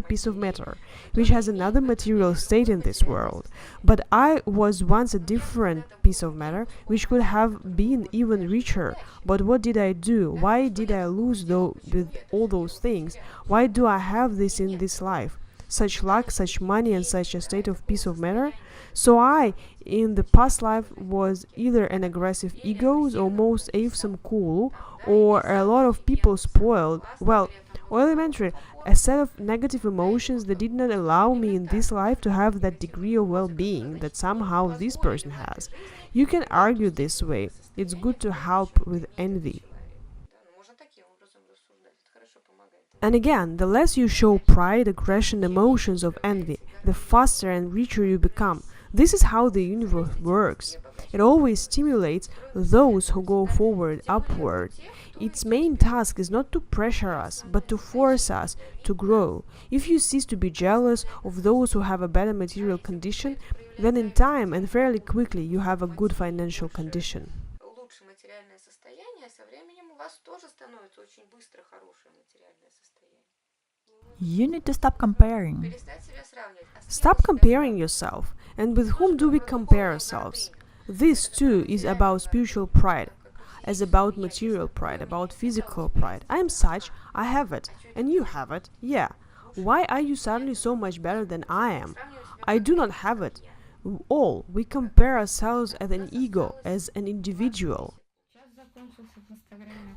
piece of matter, which has another material state in this world. But I was once a different piece of matter, which could have been even richer. But what did I do? Why did I lose with all those things? Why do I have this in this life? Such luck, such money, and such a state of piece of matter? So I, in the past life, was either an aggressive egos or most awesome cool, or a lot of people spoiled, well, or elementary, a set of negative emotions that did not allow me in this life to have that degree of well-being that somehow this person has. You can argue this way. It's good to help with envy. Да, ну можно таким образом рассуждать. Это хорошо помогает. And again, the less you show pride, aggression, emotions of envy, the faster and richer you become. This is how the universe works. It always stimulates those who go forward, upward. Its main task is not to pressure us, but to force us to grow. If you cease to be jealous of those who have a better material condition, then in time and fairly quickly you have a good financial condition. Лучше материальное состояние, со временем у вас тоже становится очень быстро хорошее материальное состояние. You need to stop comparing. Перестать себя сравнивать. А с кем Stop себя comparing yourself. And with whom do we compare ourselves? This too is about spiritual pride. as about material pride, about physical pride. I am such, I have it, and you have it, yeah. Why are you suddenly so much better than I am? I do not have it. All. We compare ourselves as an ego, as an individual.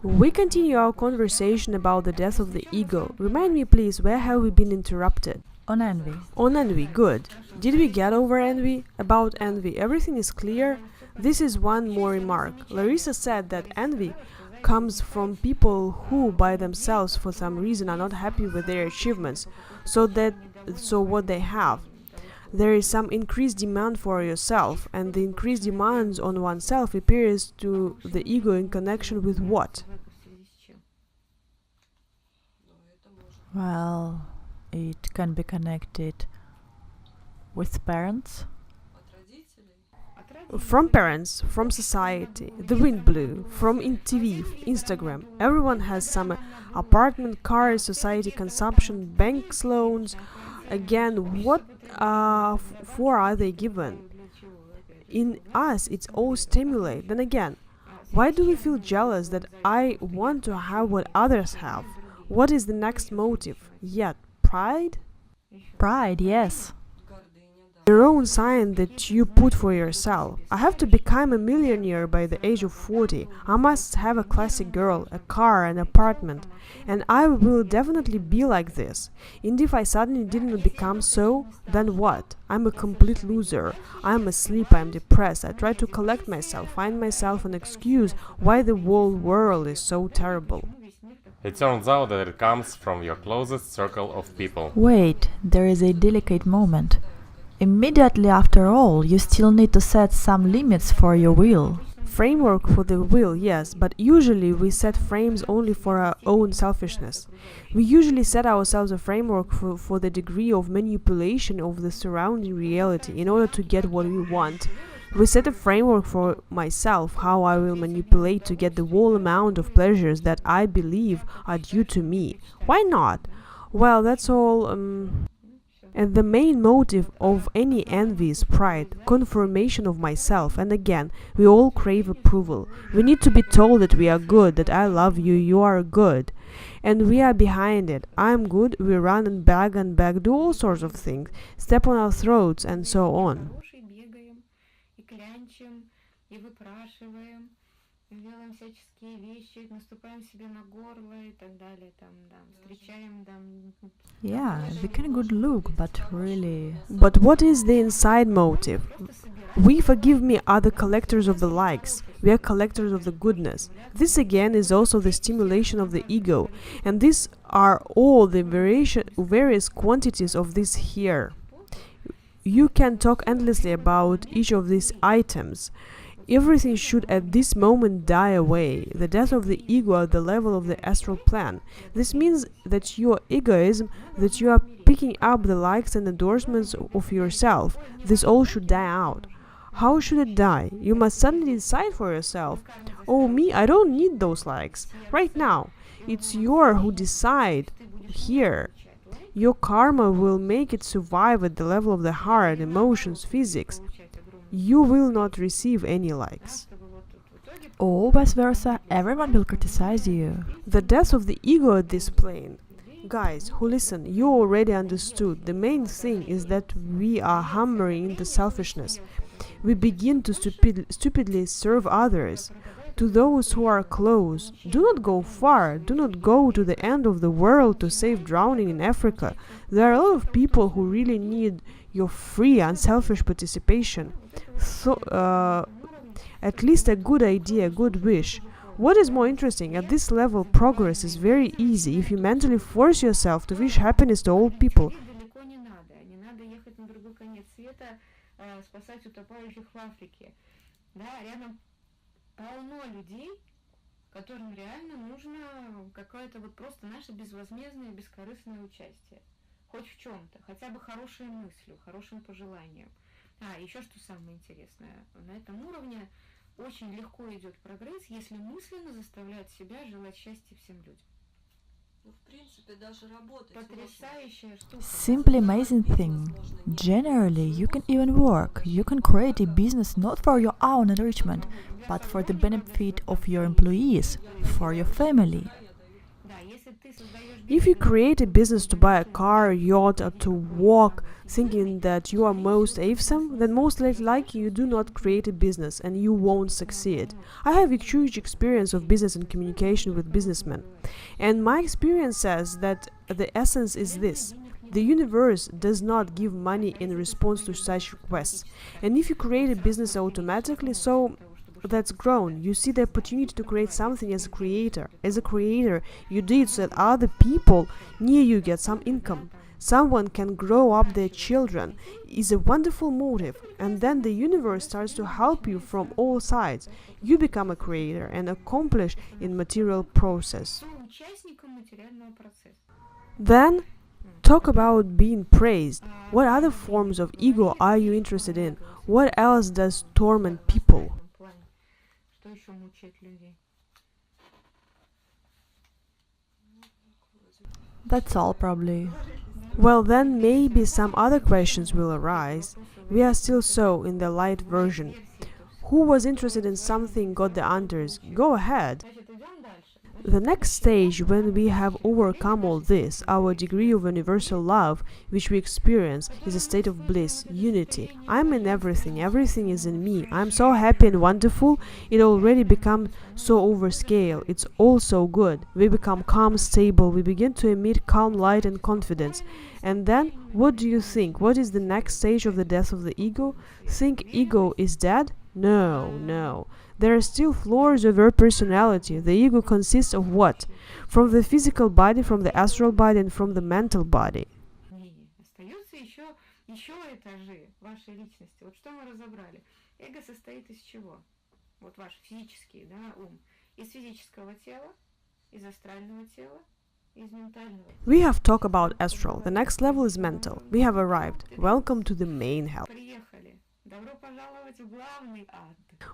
We continue our conversation about the death of the ego. Remind me, please, where have we been interrupted? On envy. On envy, good. Did we get over envy? About envy, everything is clear? This is one more remark. Larissa said that envy comes from people who, by themselves, for some reason, are not happy with their achievements, so what they have. There is some increased demand for yourself, and the increased demands on oneself appears to the ego in connection with what? Well, it can be connected with parents. From parents, from society, the wind blew, from TV, Instagram. Everyone has some apartment, cars, society consumption, banks loans. Again, what for are they given? In us, it's all stimulate. Then again, why do we feel jealous that I want to have what others have? What is the next motive? Yet, pride? Pride, yes. Your own sign that you put for yourself. I have to become a millionaire by the age of 40. I must have a classic girl, a car, an apartment. And I will definitely be like this. And if I suddenly didn't become so, then what? I'm a complete loser. I'm asleep, I'm depressed. I try to collect myself, find myself an excuse why the whole world is so terrible. It turns out that it comes from your closest circle of people. Wait, there is a delicate moment. Immediately after all, you still need to set some limits for your will. Framework for the will, yes, but usually we set frames only for our own selfishness. We usually set ourselves a framework for the degree of manipulation of the surrounding reality in order to get what we want. We set a framework for myself, how I will manipulate to get the whole amount of pleasures that I believe are due to me. Why not? Well, that's all. And the main motive of any envy is pride, confirmation of myself. And again, we all crave approval. We need to be told that we are good, that I love you, you are good. And we are behind it. I'm good, we run and beg, do all sorts of things, step on our throats, and so on. Делаем всяческие вещи, наступаем себе на горло и так далее, встречаем, Yeah, we can good look, but really... But what is the inside motive? We, forgive me, are the collectors of the likes. We are collectors of the goodness. This again is also the stimulation of the ego, and these are all the various quantities of this here. You can talk endlessly about each of these items. Everything should at this moment die away. The death of the ego at the level of the astral plane. This means that your egoism, that you are picking up the likes and endorsements of yourself, this all should die out. How should it die? You must suddenly decide for yourself. Oh me, I don't need those likes. Right now. It's you who decide here. Your karma will make it survive at the level of the heart, emotions, physics. You will not receive any likes. Or vice versa, everyone will criticize you. The death of the ego at this plane. Guys who listen, you already understood. The main thing is that we are hammering into selfishness. We begin to stupidly serve others. To those who are close, do not go far. Do not go to the end of the world to save drowning in Africa. There are a lot of people who really need your free, unselfish participation. So, at least a good idea, a good wish. What is more interesting, at this level, progress is very easy if you mentally force yourself to wish happiness to all people. Полно людей, которым реально нужно какое-то вот просто наше безвозмездное, бескорыстное участие. Хоть в чем-то, хотя бы хорошей мыслью, хорошим пожеланием. Еще что самое интересное, на этом уровне очень легко идет прогресс, если мысленно заставлять себя желать счастья всем людям. Simply amazing thing. Generally, you can even work. You can create a business not for your own enrichment, but for the benefit of your employees, for your family. If you create a business to buy a car, yacht, or to walk thinking that you are most awesome, then most likely you do not create a business and you won't succeed. I have a huge experience of business and communication with businessmen, and my experience says that the essence is this. The universe does not give money in response to such requests, and if you create a business automatically, so that's grown. You see the opportunity to create something as a creator. As a creator, you do it so that other people near you get some income. Someone can grow up their children is a wonderful motive, and then the universe starts to help you from all sides. You become a creator and accomplish in material process. Then talk about being praised. What other forms of ego are you interested in? What else does torment people? That's all, probably. Well, then maybe some other questions will arise. We are still so in the light version. Who was interested in something got the answers. Go ahead. The next stage, when we have overcome all this, our degree of universal love, which we experience, is a state of bliss, unity. I'm in everything, everything is in me. I'm so happy and wonderful, it already becomes so overscale. It's all so good. We become calm, stable, we begin to emit calm light and confidence. And then, what do you think? What is the next stage of the death of the ego? Think ego is dead? No. There are still floors of your personality. The ego consists of what? From the physical body, from the astral body, and from the mental body. We have talked about astral. The next level is mental. We have arrived. Welcome to the main hell.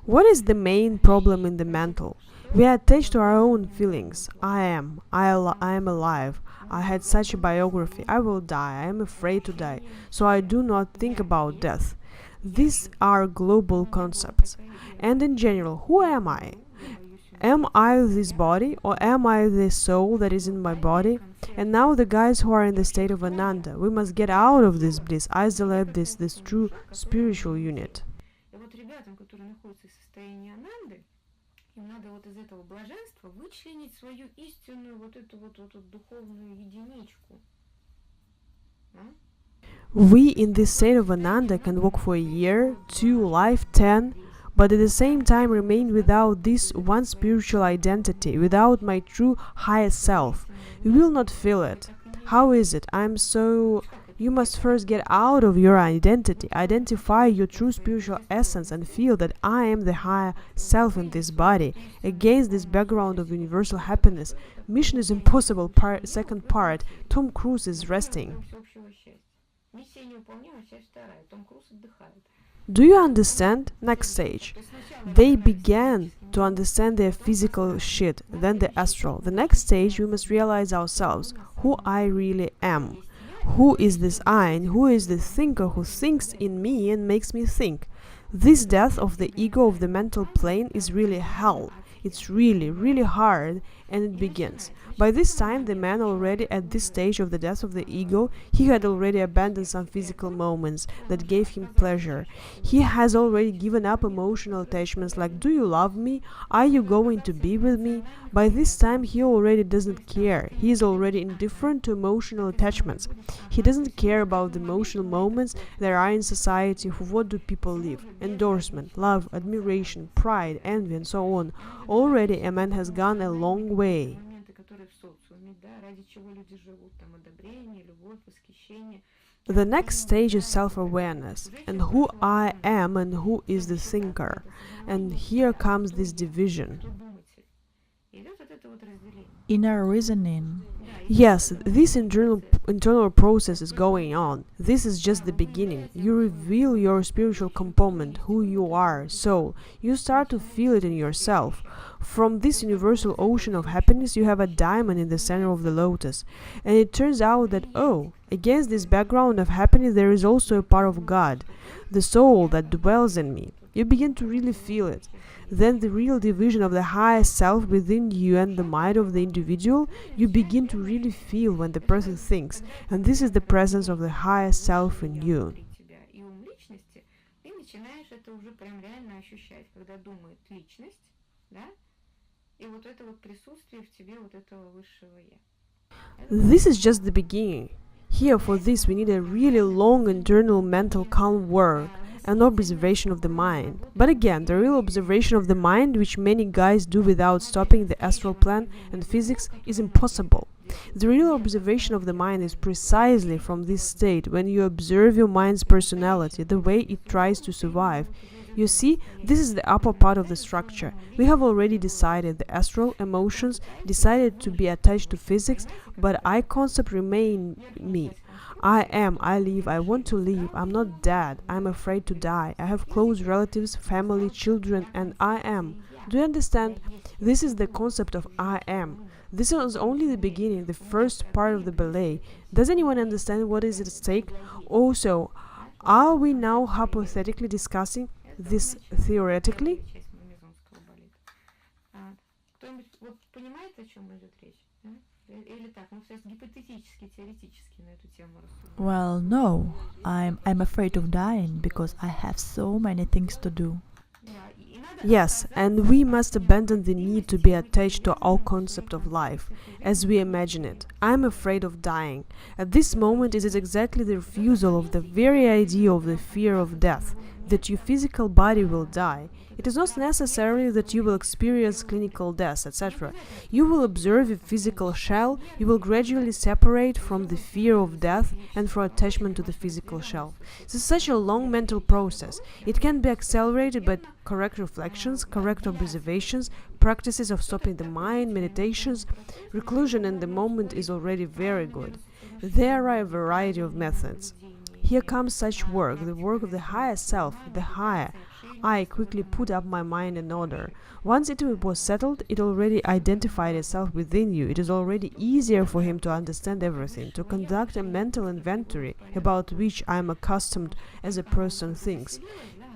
What is the main problem in the mental? We are attached to our own feelings. I am alive. I had such a biography. I will die. I am afraid to die. So I do not think about death. These are global concepts. And in general, who am I? Am I this body, or am I the soul that is in my body? And now the guys who are in the state of Ananda, we must get out of this bliss, isolate this true spiritual unit. We in this state of Ananda can walk for a year, 2, life, 10, but at the same time remain without this one spiritual identity, without my true highest self. You will not feel it. How is it? You must first get out of your identity, identify your true spiritual essence, and feel that I am the higher self in this body. Against this background of universal happiness, Mission is Impossible second part, Tom Cruise is resting. Do you understand? Next stage. They began to understand their physical shit, then the astral. The next stage, we must realize ourselves, who I really am. Who is this I, and who is the thinker who thinks in me and makes me think? This death of the ego of the mental plane is really hell. It's really, really hard, and it begins. By this time, the man already at this stage of the death of the ego, he had already abandoned some physical moments that gave him pleasure. He has already given up emotional attachments like, do you love me? Are you going to be with me? By this time, he already doesn't care. He is already indifferent to emotional attachments. He doesn't care about the emotional moments there are in society. What do people live? Endorsement, love, admiration, pride, envy, and so on. Already a man has gone a long way. The next stage is self-awareness, and who I am and who is the thinker. And here comes this division. Inner reasoning. Yes, this internal internal process is going on. This is just the beginning. You reveal your spiritual component, who you are, soul. You start to feel it in yourself. From this universal ocean of happiness, you have a diamond in the center of the lotus. And it turns out that, oh, against this background of happiness, there is also a part of God, the soul that dwells in me. You begin to really feel it. Then the real division of the highest self within you and the mind of the individual, you begin to really feel when the person thinks. And this is the presence of the highest self in you. И ум личности, ты начинаешь это уже прям реально ощущать, когда думает личность, да, и вот это вот присутствие в тебе вот этого высшего я. This is just the beginning. Here, for this, we need a really long internal mental calm work and observation of the mind. But again, the real observation of the mind, which many guys do without stopping the astral plan and physics, is impossible. The real observation of the mind is precisely from this state, when you observe your mind's personality, the way it tries to survive. You see, this is the upper part of the structure. We have already decided the astral emotions, decided to be attached to physics, but I concept remain me. I am, I live, I want to live, I'm not dead, I'm afraid to die, I have close relatives, family, children, and I am. Do you understand? This is the concept of I am. This is only the beginning, the first part of the ballet. Does anyone understand what is at stake? Also, are we now hypothetically discussing this theoretically? Часть мезонского балета. Кто-нибудь вот понимает, о чем идет речь? Да? Или так, ну, то есть гипотетически, теоретически на эту тему рассуждать. Well, no. I'm afraid of dying because I have so many things to do. Yes, and we must abandon the need to be attached to our concept of life, as we imagine it. I am afraid of dying. At this moment, it is exactly the refusal of the very idea of the fear of death, that your physical body will die. It is not necessarily that you will experience clinical death, etc. You will observe a physical shell, you will gradually separate from the fear of death and from attachment to the physical shell. This is such a long mental process. It can be accelerated by correct reflections, correct observations, practices of stopping the mind, meditations. Reclusion in the moment is already very good. There are a variety of methods. Here comes such work, the work of the higher self, the higher. I quickly put up my mind in order. Once it was settled, it already identified itself within you. It is already easier for him to understand everything, to conduct a mental inventory about which I am accustomed as a person thinks,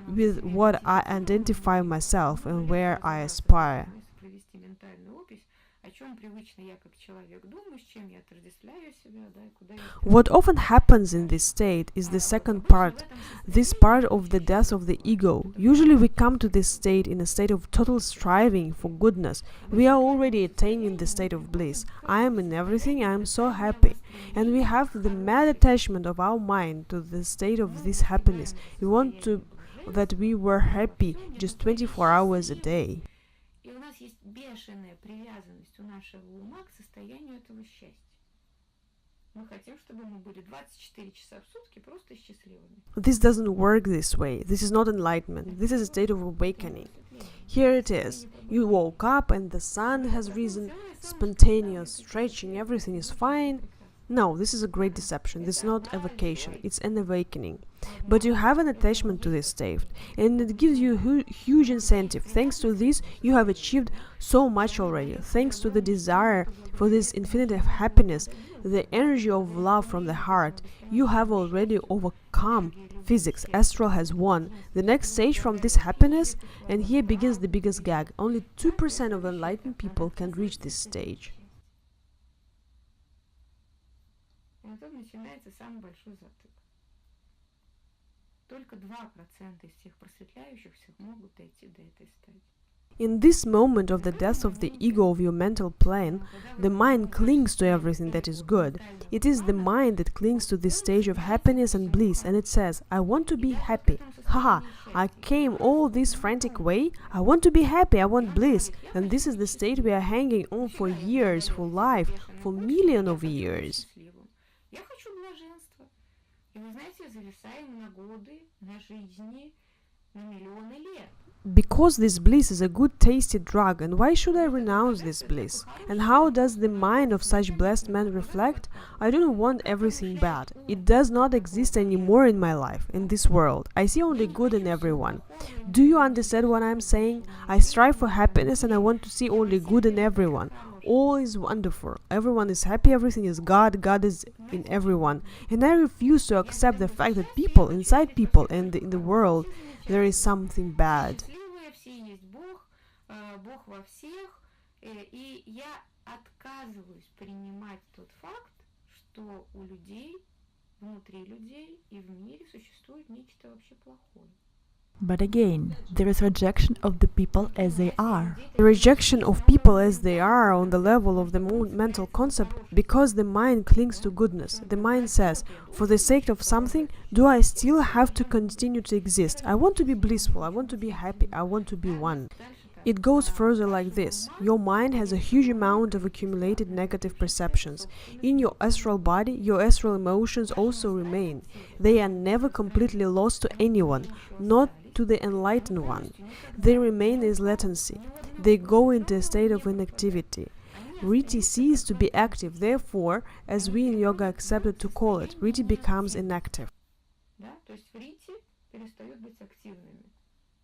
with what I identify myself and where I aspire. Провести ментальную опись, о чем привычно я как человек думаю, с чем я отождествляю себя, да, и куда я... What often happens in this state is the second part, this part of the death of the ego. Usually we come to this state in a state of total striving for goodness. We are already attaining the state of bliss. I am in everything, I am so happy. And we have the mad attachment of our mind to the state of this happiness. We want to that we were happy just 24 hours a day. И у нас есть бешеная привязанность у нашего ума к состоянию этого счастья. Мы хотим, чтобы мы были 24 часа в сутки просто счастливыми. This doesn't work this way. This is not enlightenment. This is a state of awakening. Here it is. You woke up and the sun has risen, spontaneous stretching, everything is fine. No, this is a great deception. This is not a vacation. It's an awakening. But you have an attachment to this state, and it gives you huge incentive. Thanks to this, you have achieved so much already. Thanks to the desire for this infinite happiness, the energy of love from the heart, you have already overcome physics. Astral has won. The next stage from this happiness, and here begins the biggest gag. Only 2% of enlightened people can reach this stage. И вот тут начинается самый большой затык. Только 2% из всех просветляющихся могут дойти до этой стадии. In this moment of the death of the ego of your mental plane, the mind clings to everything that is good. It is the mind that clings to this stage of happiness and bliss, and it says, I want to be happy. Haha, I came all this frantic way. I want to be happy, I want bliss. And this is the state we are hanging on for years, for life, for millions of years. Я хочу блаженства. И вы знаете, зависаем на годы, на жизни, на миллионы лет. because this bliss is a good tasty drug, and why should I renounce this bliss? And how does the mind of such blessed man reflect? I don't want everything bad. It does not exist anymore in my life, in this world. I see only good in everyone. Do you understand what I'm saying? I strive for happiness and I want to see only good in everyone. All is wonderful. Everyone is happy, everything is God, God is in everyone. And I refuse to accept the fact that people, inside people and in the world, there is something bad. Счастливые, все есть Бог, Бог во всех, и я отказываюсь принимать тот факт, что у людей, внутри людей и в мире существует нечто вообще плохое. But again, there is rejection of the people as they are. The rejection of people as they are on the level of the mental concept, because the mind clings to goodness. The mind says, for the sake of something, do I still have to continue to exist? I want to be blissful, I want to be happy, I want to be one. It goes further like this. Your mind has a huge amount of accumulated negative perceptions. In your astral body, your astral emotions also remain. They are never completely lost to anyone, not to the enlightened one. They remain as latency. They go into a state of inactivity. Riti ceases to be active, therefore, as we in yoga accepted to call it, Riti becomes inactive. Да? То есть в рите перестают быть активными.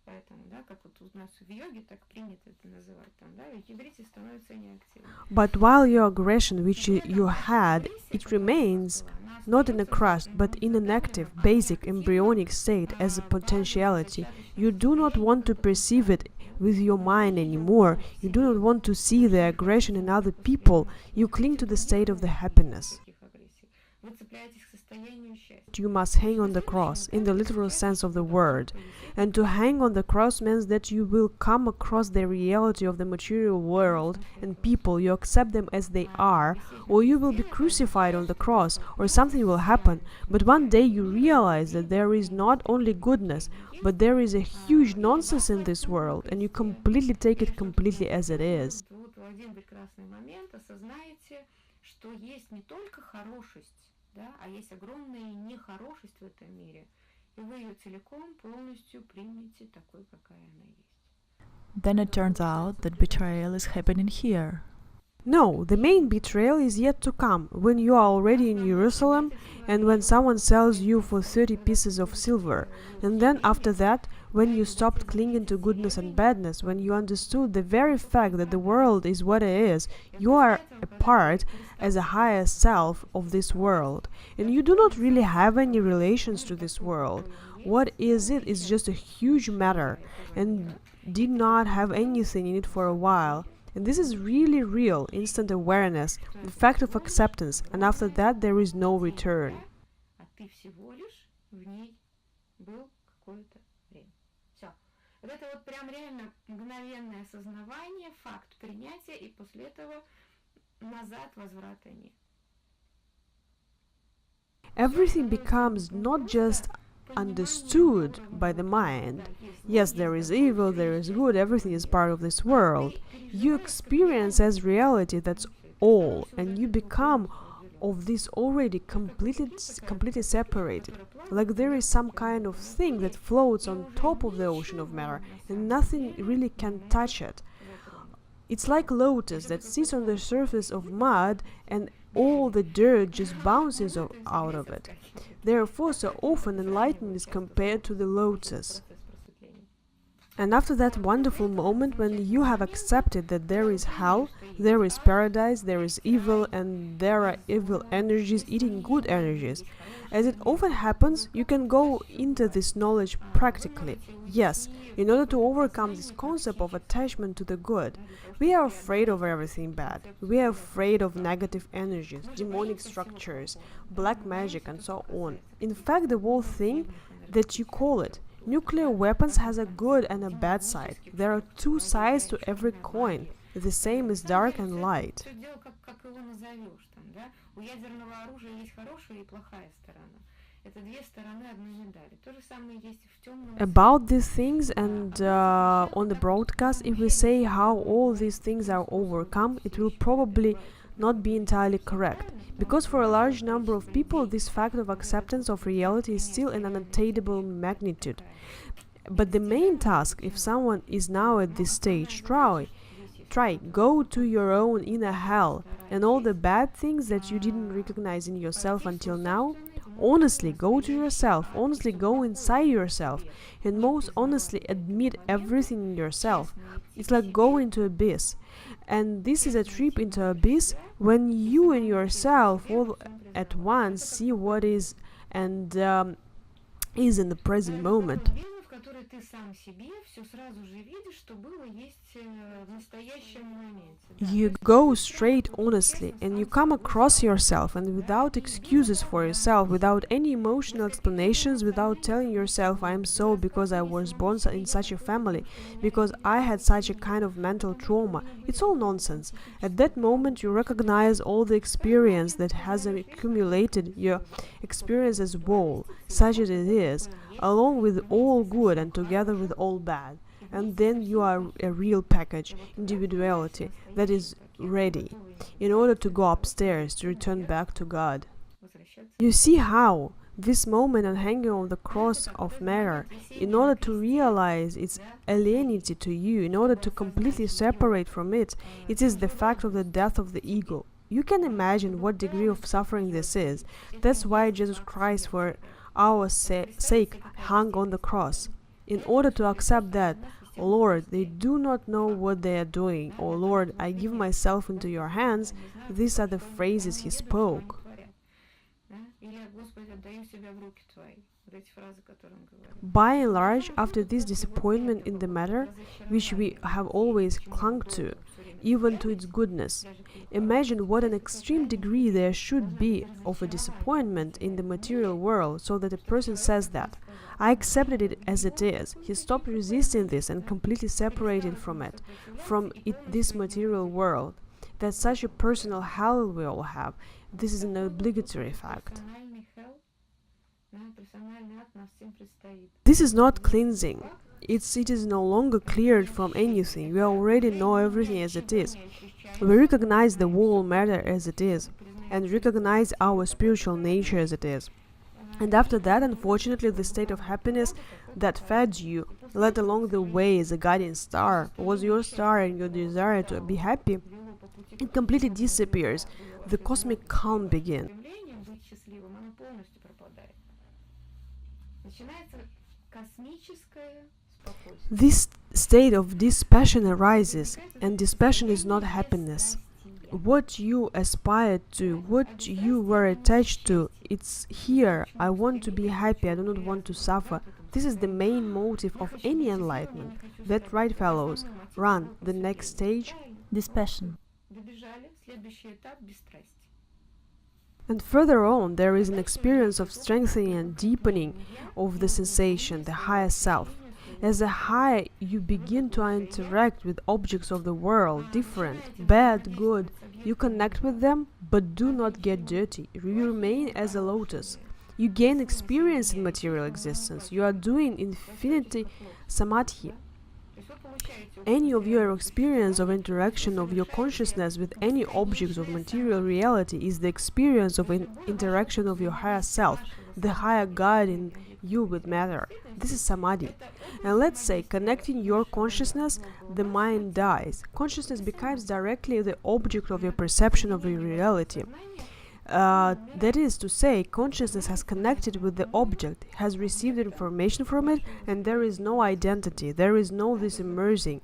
Поэтому, да, как вот у нас в йоге так принято это называть, там, да, и в рите становятся неактивными. But while your aggression, which you had, it remains not in a crust, but in an active, basic, embryonic state as a potentiality. You do not want to perceive it with your mind anymore. You do not want to see the aggression in other people. You cling to the state of the happiness. Вы цепляетесь к состоянию счастья. You must hang on the cross, in the literal sense of the word. And to hang on the cross means that you will come across the reality of the material world and people, you accept them as they are, or you will be crucified on the cross, or something will happen. But one day you realize that there is not only goodness, but there is a huge nonsense in this world, and you completely take it completely as it is. Вот в один прекрасный момент осознаете, что есть не только хорошесть, да, а есть огромная нехорошесть в этом мире. И вы ее целиком, полностью примете такой, какая она есть. Then it turns out that betrayal is happening here. No, the main betrayal is yet to come, when you are already in Jerusalem and when someone sells you for 30 pieces of silver. And then after that, when you stopped clinging to goodness and badness, when you understood the very fact that the world is what it is, you are a part as a higher self of this world. And you do not really have any relations to this world. What is it is just a huge matter and did not have anything in it for a while. And this is really real, instant awareness, the fact of acceptance, and after that there is no return. А ты всего лишь в ней был какое-то время. Все. Вот это вот прям реально мгновенное осознавание, факт принятия, и после этого назад возврата нет. Everything becomes not just understood by the mind. Yes, there is evil, there is good, everything is part of this world. You experience as reality, that's all, and you become of this already completely separated. Like there is some kind of thing that floats on top of the ocean of matter, and nothing really can touch it. It's like lotus that sits on the surface of mud and all the dirt just bounces out of it. Therefore, so often enlightenment is compared to the lotus. And after that wonderful moment when you have accepted that there is hell, there is paradise, there is evil, and there are evil energies eating good energies, as it often happens, you can go into this knowledge practically. Yes, in order to overcome this concept of attachment to the good. We are afraid of everything bad. We are afraid of negative energies, demonic structures, black magic, and so on. In fact, the whole thing that you call it, nuclear weapons, has a good and a bad side. There are two sides to every coin. The same is dark and light. Все дело, как его назовешь там, да? У ядерного оружия есть хорошая и плохая сторона. Это две стороны одной медали. То же самое есть в темном. About these things and on the broadcast, if we say how all these things are overcome, it will probably not be entirely correct. Because for a large number of people, this fact of acceptance of reality is still an unattainable magnitude. But the main task, if someone is now at this stage, try, go to your own inner hell and all the bad things that you didn't recognize in yourself until now. Honestly, go to yourself, honestly go inside yourself, and most honestly admit everything in yourself. It's like going to abyss. And this is a trip into abyss when you and yourself all at once see what is and is in the present moment. в которой ты сам себе все сразу же видишь, что было, есть в настоящем моменте. You go straight honestly and you come across yourself, and without excuses for yourself, without any emotional explanations, without telling yourself I am so because I was born in such a family, because I had such a kind of mental trauma. It's all nonsense. At that moment you recognize all the experience that has accumulated, your experience as whole, such as it is, along with all good and together with all bad. And then you are a real package, individuality, that is ready in order to go upstairs, to return back to God. You see how this moment on hanging on the cross of matter, in order to realize its alienity to you, in order to completely separate from it, it is the fact of the death of the ego. You can imagine what degree of suffering this is. That's why Jesus Christ, for our sake, hung on the cross. In order to accept that, Lord, they do not know what they are doing, or Lord, I give myself into your hands, these are the phrases he spoke. By and large, after this disappointment in the matter, which we have always clung to, even to its goodness, imagine what an extreme degree there should be of a disappointment in the material world, so that a person says that I accepted it as it is. He stopped resisting this and completely separated from it, this material world. That such a personal hell we all have. This is an obligatory fact. This is not cleansing. It is no longer cleared from anything. We already know everything as it is. We recognize the whole matter as it is, and recognize our spiritual nature as it is. And after that, unfortunately, the state of happiness that fed you, led along the way as a guiding star, was your star and your desire to be happy, it completely disappears. The cosmic calm begins. This state of dispassion arises, and dispassion is not happiness. What you aspired to, what you were attached to, it's here. I want to be happy, I do not want to suffer. This is the main motive of any enlightenment. That right, fellows? Run. The next stage? Dispassion. And further on, there is an experience of strengthening and deepening of the sensation, the higher self. As a higher, you begin to interact with objects of the world, different, bad, good. You connect with them, but do not get dirty. You remain as a lotus. You gain experience in material existence. You are doing infinity samadhi. Any of your experience of interaction of your consciousness with any objects of material reality is the experience of interaction of your higher self, the higher God in you with matter. This is samadhi. And let's say, connecting your consciousness, the mind dies. Consciousness becomes directly the object of your perception of your reality. That is to say, consciousness has connected with the object, has received information from it, and there is no identity, there is no this immersing,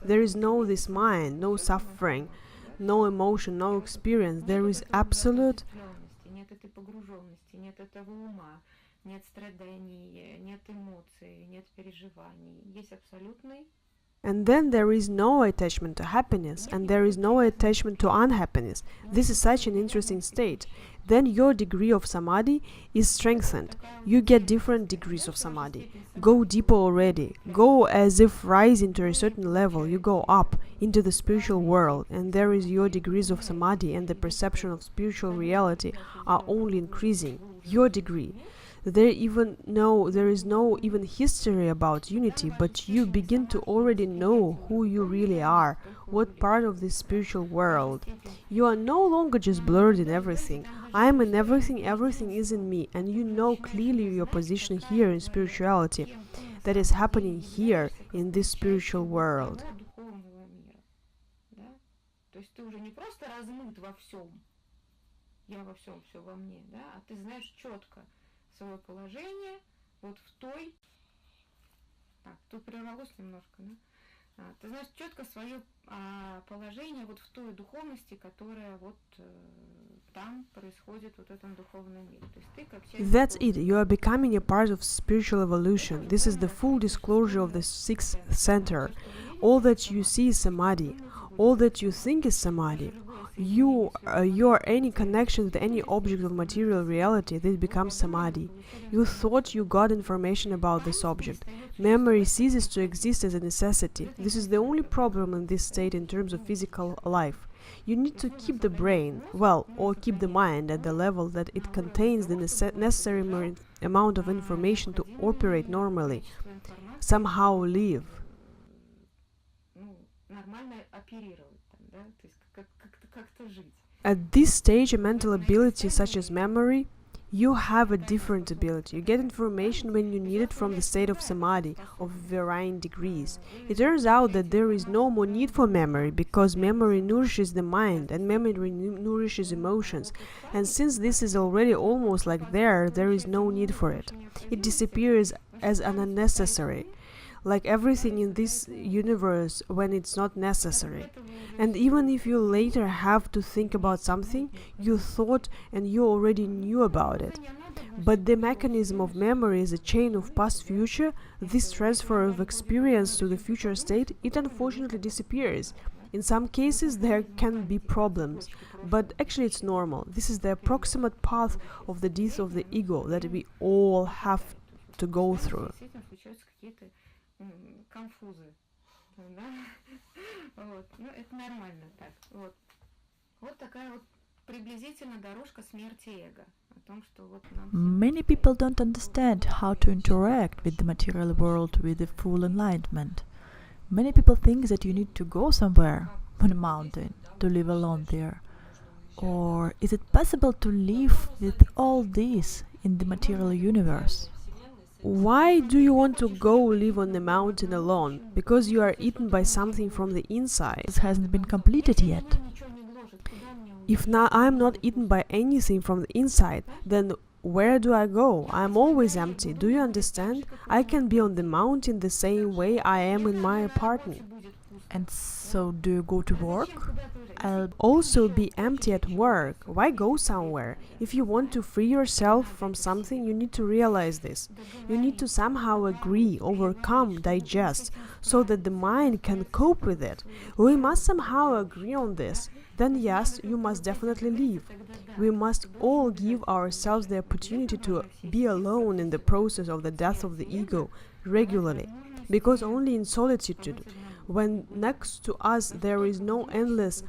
there is no this mind, no suffering, no emotion, no experience, there is absolute. And then there is no attachment to happiness, and there is no attachment to unhappiness. This is such an interesting state. Then your degree of samadhi is strengthened. You get different degrees of samadhi. Go deeper already. Go as if rising to a certain level. You go up into the spiritual world, and there is your degrees of samadhi, and the perception of spiritual reality are only increasing. Your degree. There is no even history about unity, but you begin to already know who you really are, what part of this spiritual world. You are no longer just blurred in everything. I am in everything, everything is in me, and you know clearly your position here in spirituality. that is happening here in this spiritual world. духовного мира, да? То есть ты уже не просто размыт во всем, я во всем, все во мне, да, а ты знаешь четко свое положение вот в той... Так, тут прервалось немножко, да? Ты знаешь четко свое положение вот в той духовности, которая вот там происходит вот в этом духовном мире. То есть ты как часть That's it, духовного you are becoming a part of spiritual evolution. This is the full disclosure of the sixth center. All that you see is samadhi. All that you think is samadhi. Your any connection with any object of material reality, this becomes samadhi. You thought you got information about this object. Memory ceases to exist as a necessity. This is the only problem in this state in terms of physical life. You need to keep the brain, or keep the mind at the level that it contains the necessary amount of information to operate normally, somehow live. нормально оперировать там, да, то есть как-то жить. At this stage, a mental ability such as memory, you have a different ability. You get information when you need it from the state of samadhi of varying degrees. It turns out that there is no more need for memory because memory nourishes the mind and memory nourishes emotions. And since this is already almost like there is no need for it. It disappears as an unnecessary, like everything in this universe when it's not necessary. And even if you later have to think about something, you thought and you already knew about it. But the mechanism of memory is a chain of past-future. This transfer of experience to the future state, it unfortunately disappears. In some cases there can be problems, but actually it's normal. This is the approximate path of the death of the ego that we all have to go through. Конфузы, да? Вот, ну это нормально так. Вот такая вот приблизительно дорожка смерти эго. О том, что вот нам... Many people don't understand how to interact with the material world with the full enlightenment. Many people think that you need to go somewhere on a mountain to live alone there. Or is it possible to live with all this in the material universe? Why do you want to go live on the mountain alone? Because you are eaten by something from the inside. This hasn't been completed yet. If I'm not eaten by anything from the inside, then where do I go? I'm always empty. Do you understand? I can be on the mountain the same way I am in my apartment. And so do you go to work? I'll also be empty at work. Why go somewhere? If you want to free yourself from something, you need to realize this. You need to somehow agree, overcome, digest, so that the mind can cope with it. We must somehow agree on this. Then yes, you must definitely leave. We must all give ourselves the opportunity to be alone in the process of the death of the ego regularly. Because only in solitude, when next to us there is no endless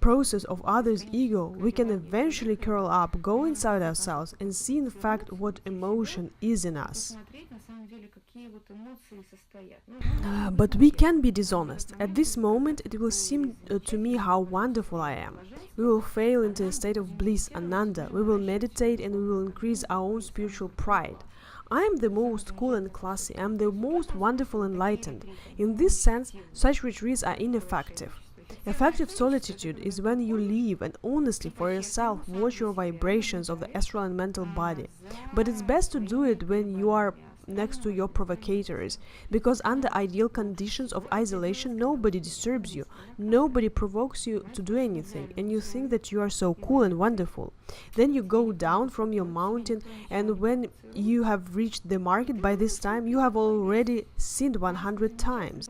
process of others' ego, we can eventually curl up, go inside ourselves and see in fact what emotion is in us. But we can be dishonest. At this moment it will seem to me how wonderful I am. We will fail into a state of bliss, ananda. We will meditate and we will increase our own spiritual pride. I am the most cool and classy. I am the most wonderful and enlightened. In this sense, such retreats are ineffective. Effective solitude is when you live and honestly for yourself watch your vibrations of the astral and mental body. But it's best to do it when you are next to your provocators, because under ideal conditions of isolation nobody disturbs you, nobody provokes you to do anything, and you think that you are so cool and wonderful. Then you go down from your mountain, and when you have reached the market, by this time you have already sinned 100 times.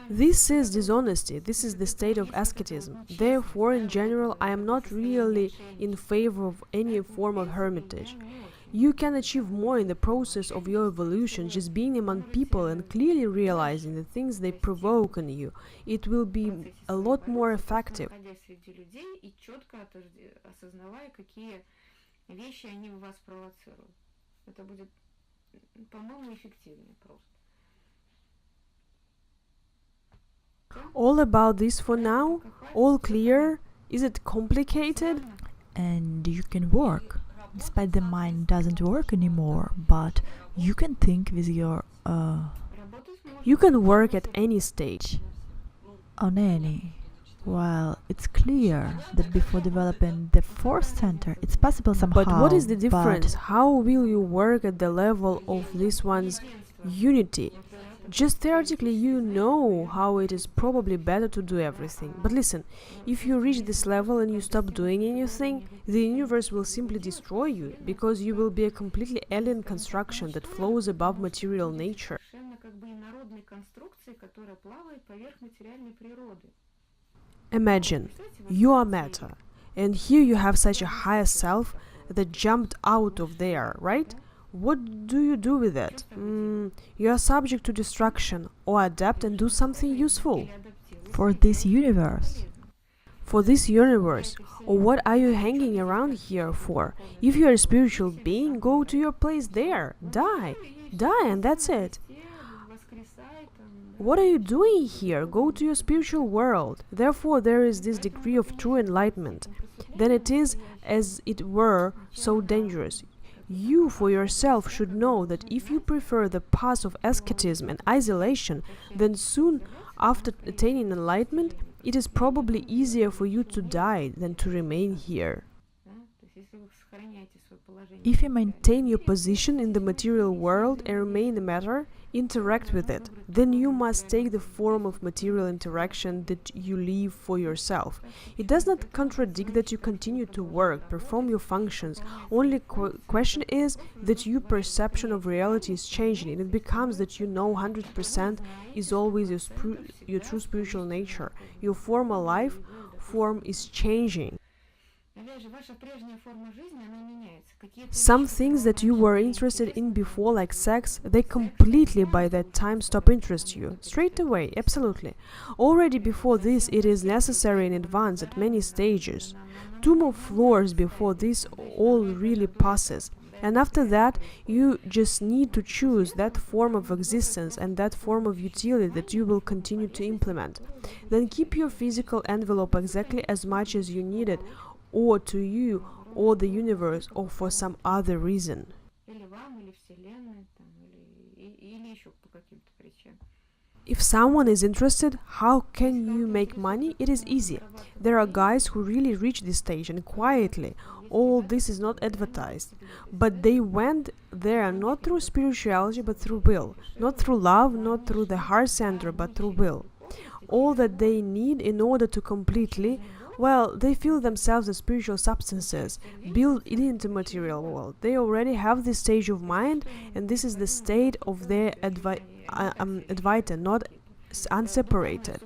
This is dishonesty, this is the state of asceticism. Therefore, in general, I am not really in favor of any form of hermitage. You can achieve more in the process of your evolution just being among people and clearly realizing the things they provoke in you. It will be a lot more effective. All about this for now? All clear? Is it complicated? And you can work. despite the mind doesn't work anymore, but you can think with your You can work at any stage. on any. While it's clear that before developing the fourth center, it's possible somehow. But what is the but difference? How will you work at the level of this one's unity? Just theoretically, you know how it is probably better to do everything. But listen, if you reach this level and you stop doing anything, the universe will simply destroy you, because you will be a completely alien construction that flows above material nature. Imagine, you are matter, and here you have such a higher self that jumped out of there, right? What do you do with it? You are subject to destruction, or adapt and do something useful. for this universe, For this universe, or what are you hanging around here for? If you are a spiritual being, go to your place there, die, and that's it. What are you doing here? Go to your spiritual world. Therefore, there is this degree of true enlightenment. Then it is, as it were, so dangerous. You, for yourself, should know that if you prefer the path of asceticism and isolation, then soon after attaining enlightenment, it is probably easier for you to die than to remain here. If you maintain your position in the material world and remain a matter, interact with it, then you must take the form of material interaction that you leave for yourself. It does not contradict that you continue to work, perform your functions. Only question is that your perception of reality is changing, and it becomes that you know 100% is always your true spiritual nature. Your former life form is changing. Some things that you were interested in before, like sex, they completely by that time stop interest you. Straight away, absolutely. Already before this, it is necessary in advance at many stages. 2 more floors before this all really passes. And after that, you just need to choose that form of existence and that form of utility that you will continue to implement. Then keep your physical envelope exactly as much as you need it, or to you, or the universe, or for some other reason. If someone is interested, how can you make money? It is easy. There are guys who really reach this stage and quietly. All this is not advertised. But they went there not through spirituality but through will. Not through love, not through the heart center, but through will. All that they need in order to completely, well, they feel themselves as spiritual substances, built into material world. They already have this stage of mind, and this is the state of their advaita, not unseparated.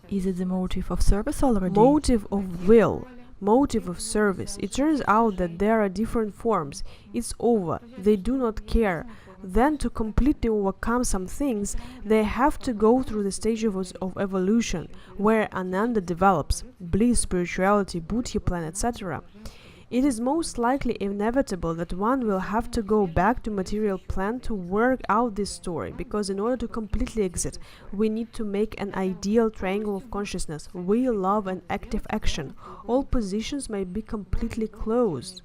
is it the motive of service already? Motive of will, motive of service. It turns out that there are different forms. It's over. They do not care. Then to completely overcome some things, they have to go through the stages of evolution, where Ananda develops, bliss, spirituality, Buddhi plan, etc. It is most likely inevitable that one will have to go back to material plan to work out this story, because in order to completely exit, we need to make an ideal triangle of consciousness, will, love, and active action. All positions may be completely closed.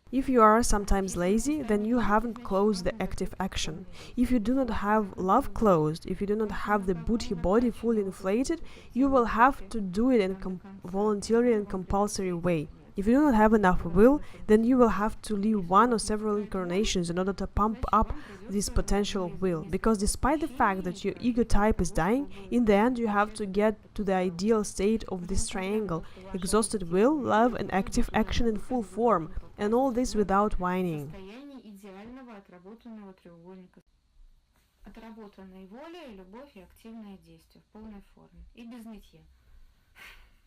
If you are sometimes lazy, then you haven't closed the active action. If you do not have love closed, if you do not have the Buddhi body fully inflated, you will have to do it in a voluntary and compulsory way. If you do not have enough will, then you will have to live one or several incarnations in order to pump up this potential will. Because despite the fact that your ego type is dying, in the end you have to get to the ideal state of this triangle: exhausted will, love, and active action in full form, and all this without whining.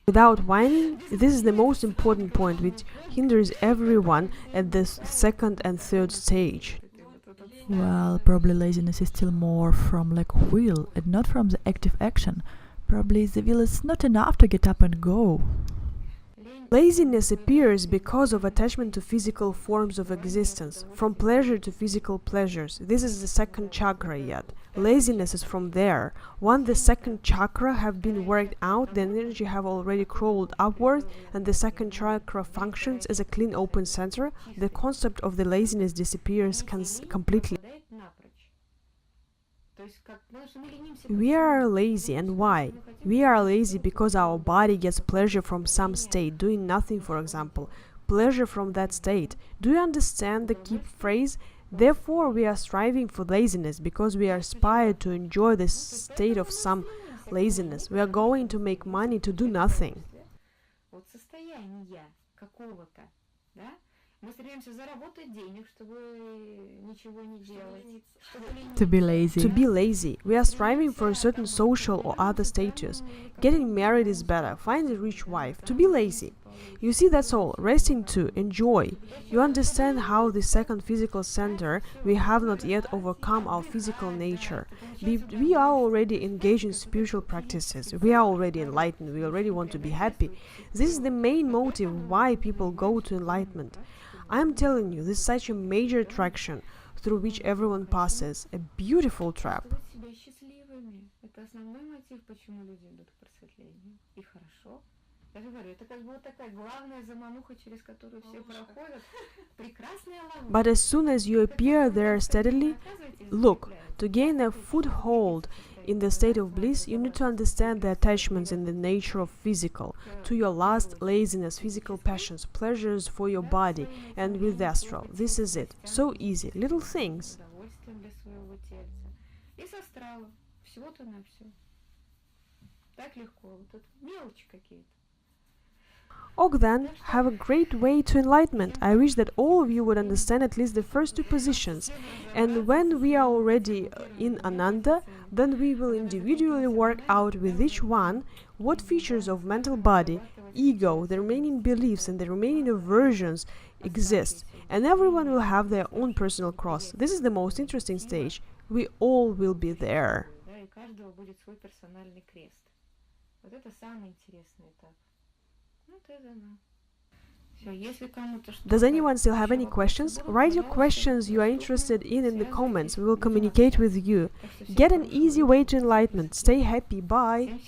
Without whining, this is the most important point which hinders everyone at the second and third stage. Well, probably laziness is still more from lack of will and not from the active action. Probably the will is not enough to get up and go. Laziness appears because of attachment to physical forms of existence, from pleasure to physical pleasures. This is the second chakra yet. Laziness is from there. Once the second chakra have been worked out, the energy have already crawled upward, and the second chakra functions as a clean open center, the concept of the laziness disappears completely. We are lazy, and why? We are lazy because our body gets pleasure from some state, doing nothing, for example. Pleasure from that state. Do you understand the key phrase? Therefore, we are striving for laziness because we are aspired to enjoy this state of some laziness. We are going to make money to do nothing. To be lazy. To be lazy. We are striving for a certain social or other status. Getting married is better. Find a rich wife. To be lazy. You see, that's all. Resting to enjoy. You understand how the second physical center, we have not yet overcome our physical nature. We are already engaged in spiritual practices. We are already enlightened. We already want to be happy. This is the main motive why people go to enlightenment. I am telling you, this is such a major attraction through which everyone passes. A beautiful trap. But as soon as you appear there steadily, look, to gain a foothold in the state of bliss, you need to understand the attachments in the nature of physical, to your lust, laziness, physical passions, pleasures for your body, and with the astral. This is it. So easy. Little things. Ok then, have a great way to enlightenment. I wish that all of you would understand at least the first two positions. And when we are already in Ananda, then we will individually work out with each one what features of mental body, ego, the remaining beliefs and the remaining aversions exist. And everyone will have their own personal cross. This is the most interesting stage. We all will be there. Does anyone still have any questions? Write your questions you are interested in the comments. We will communicate with you. Get an easy way to enlightenment. Stay happy. Bye.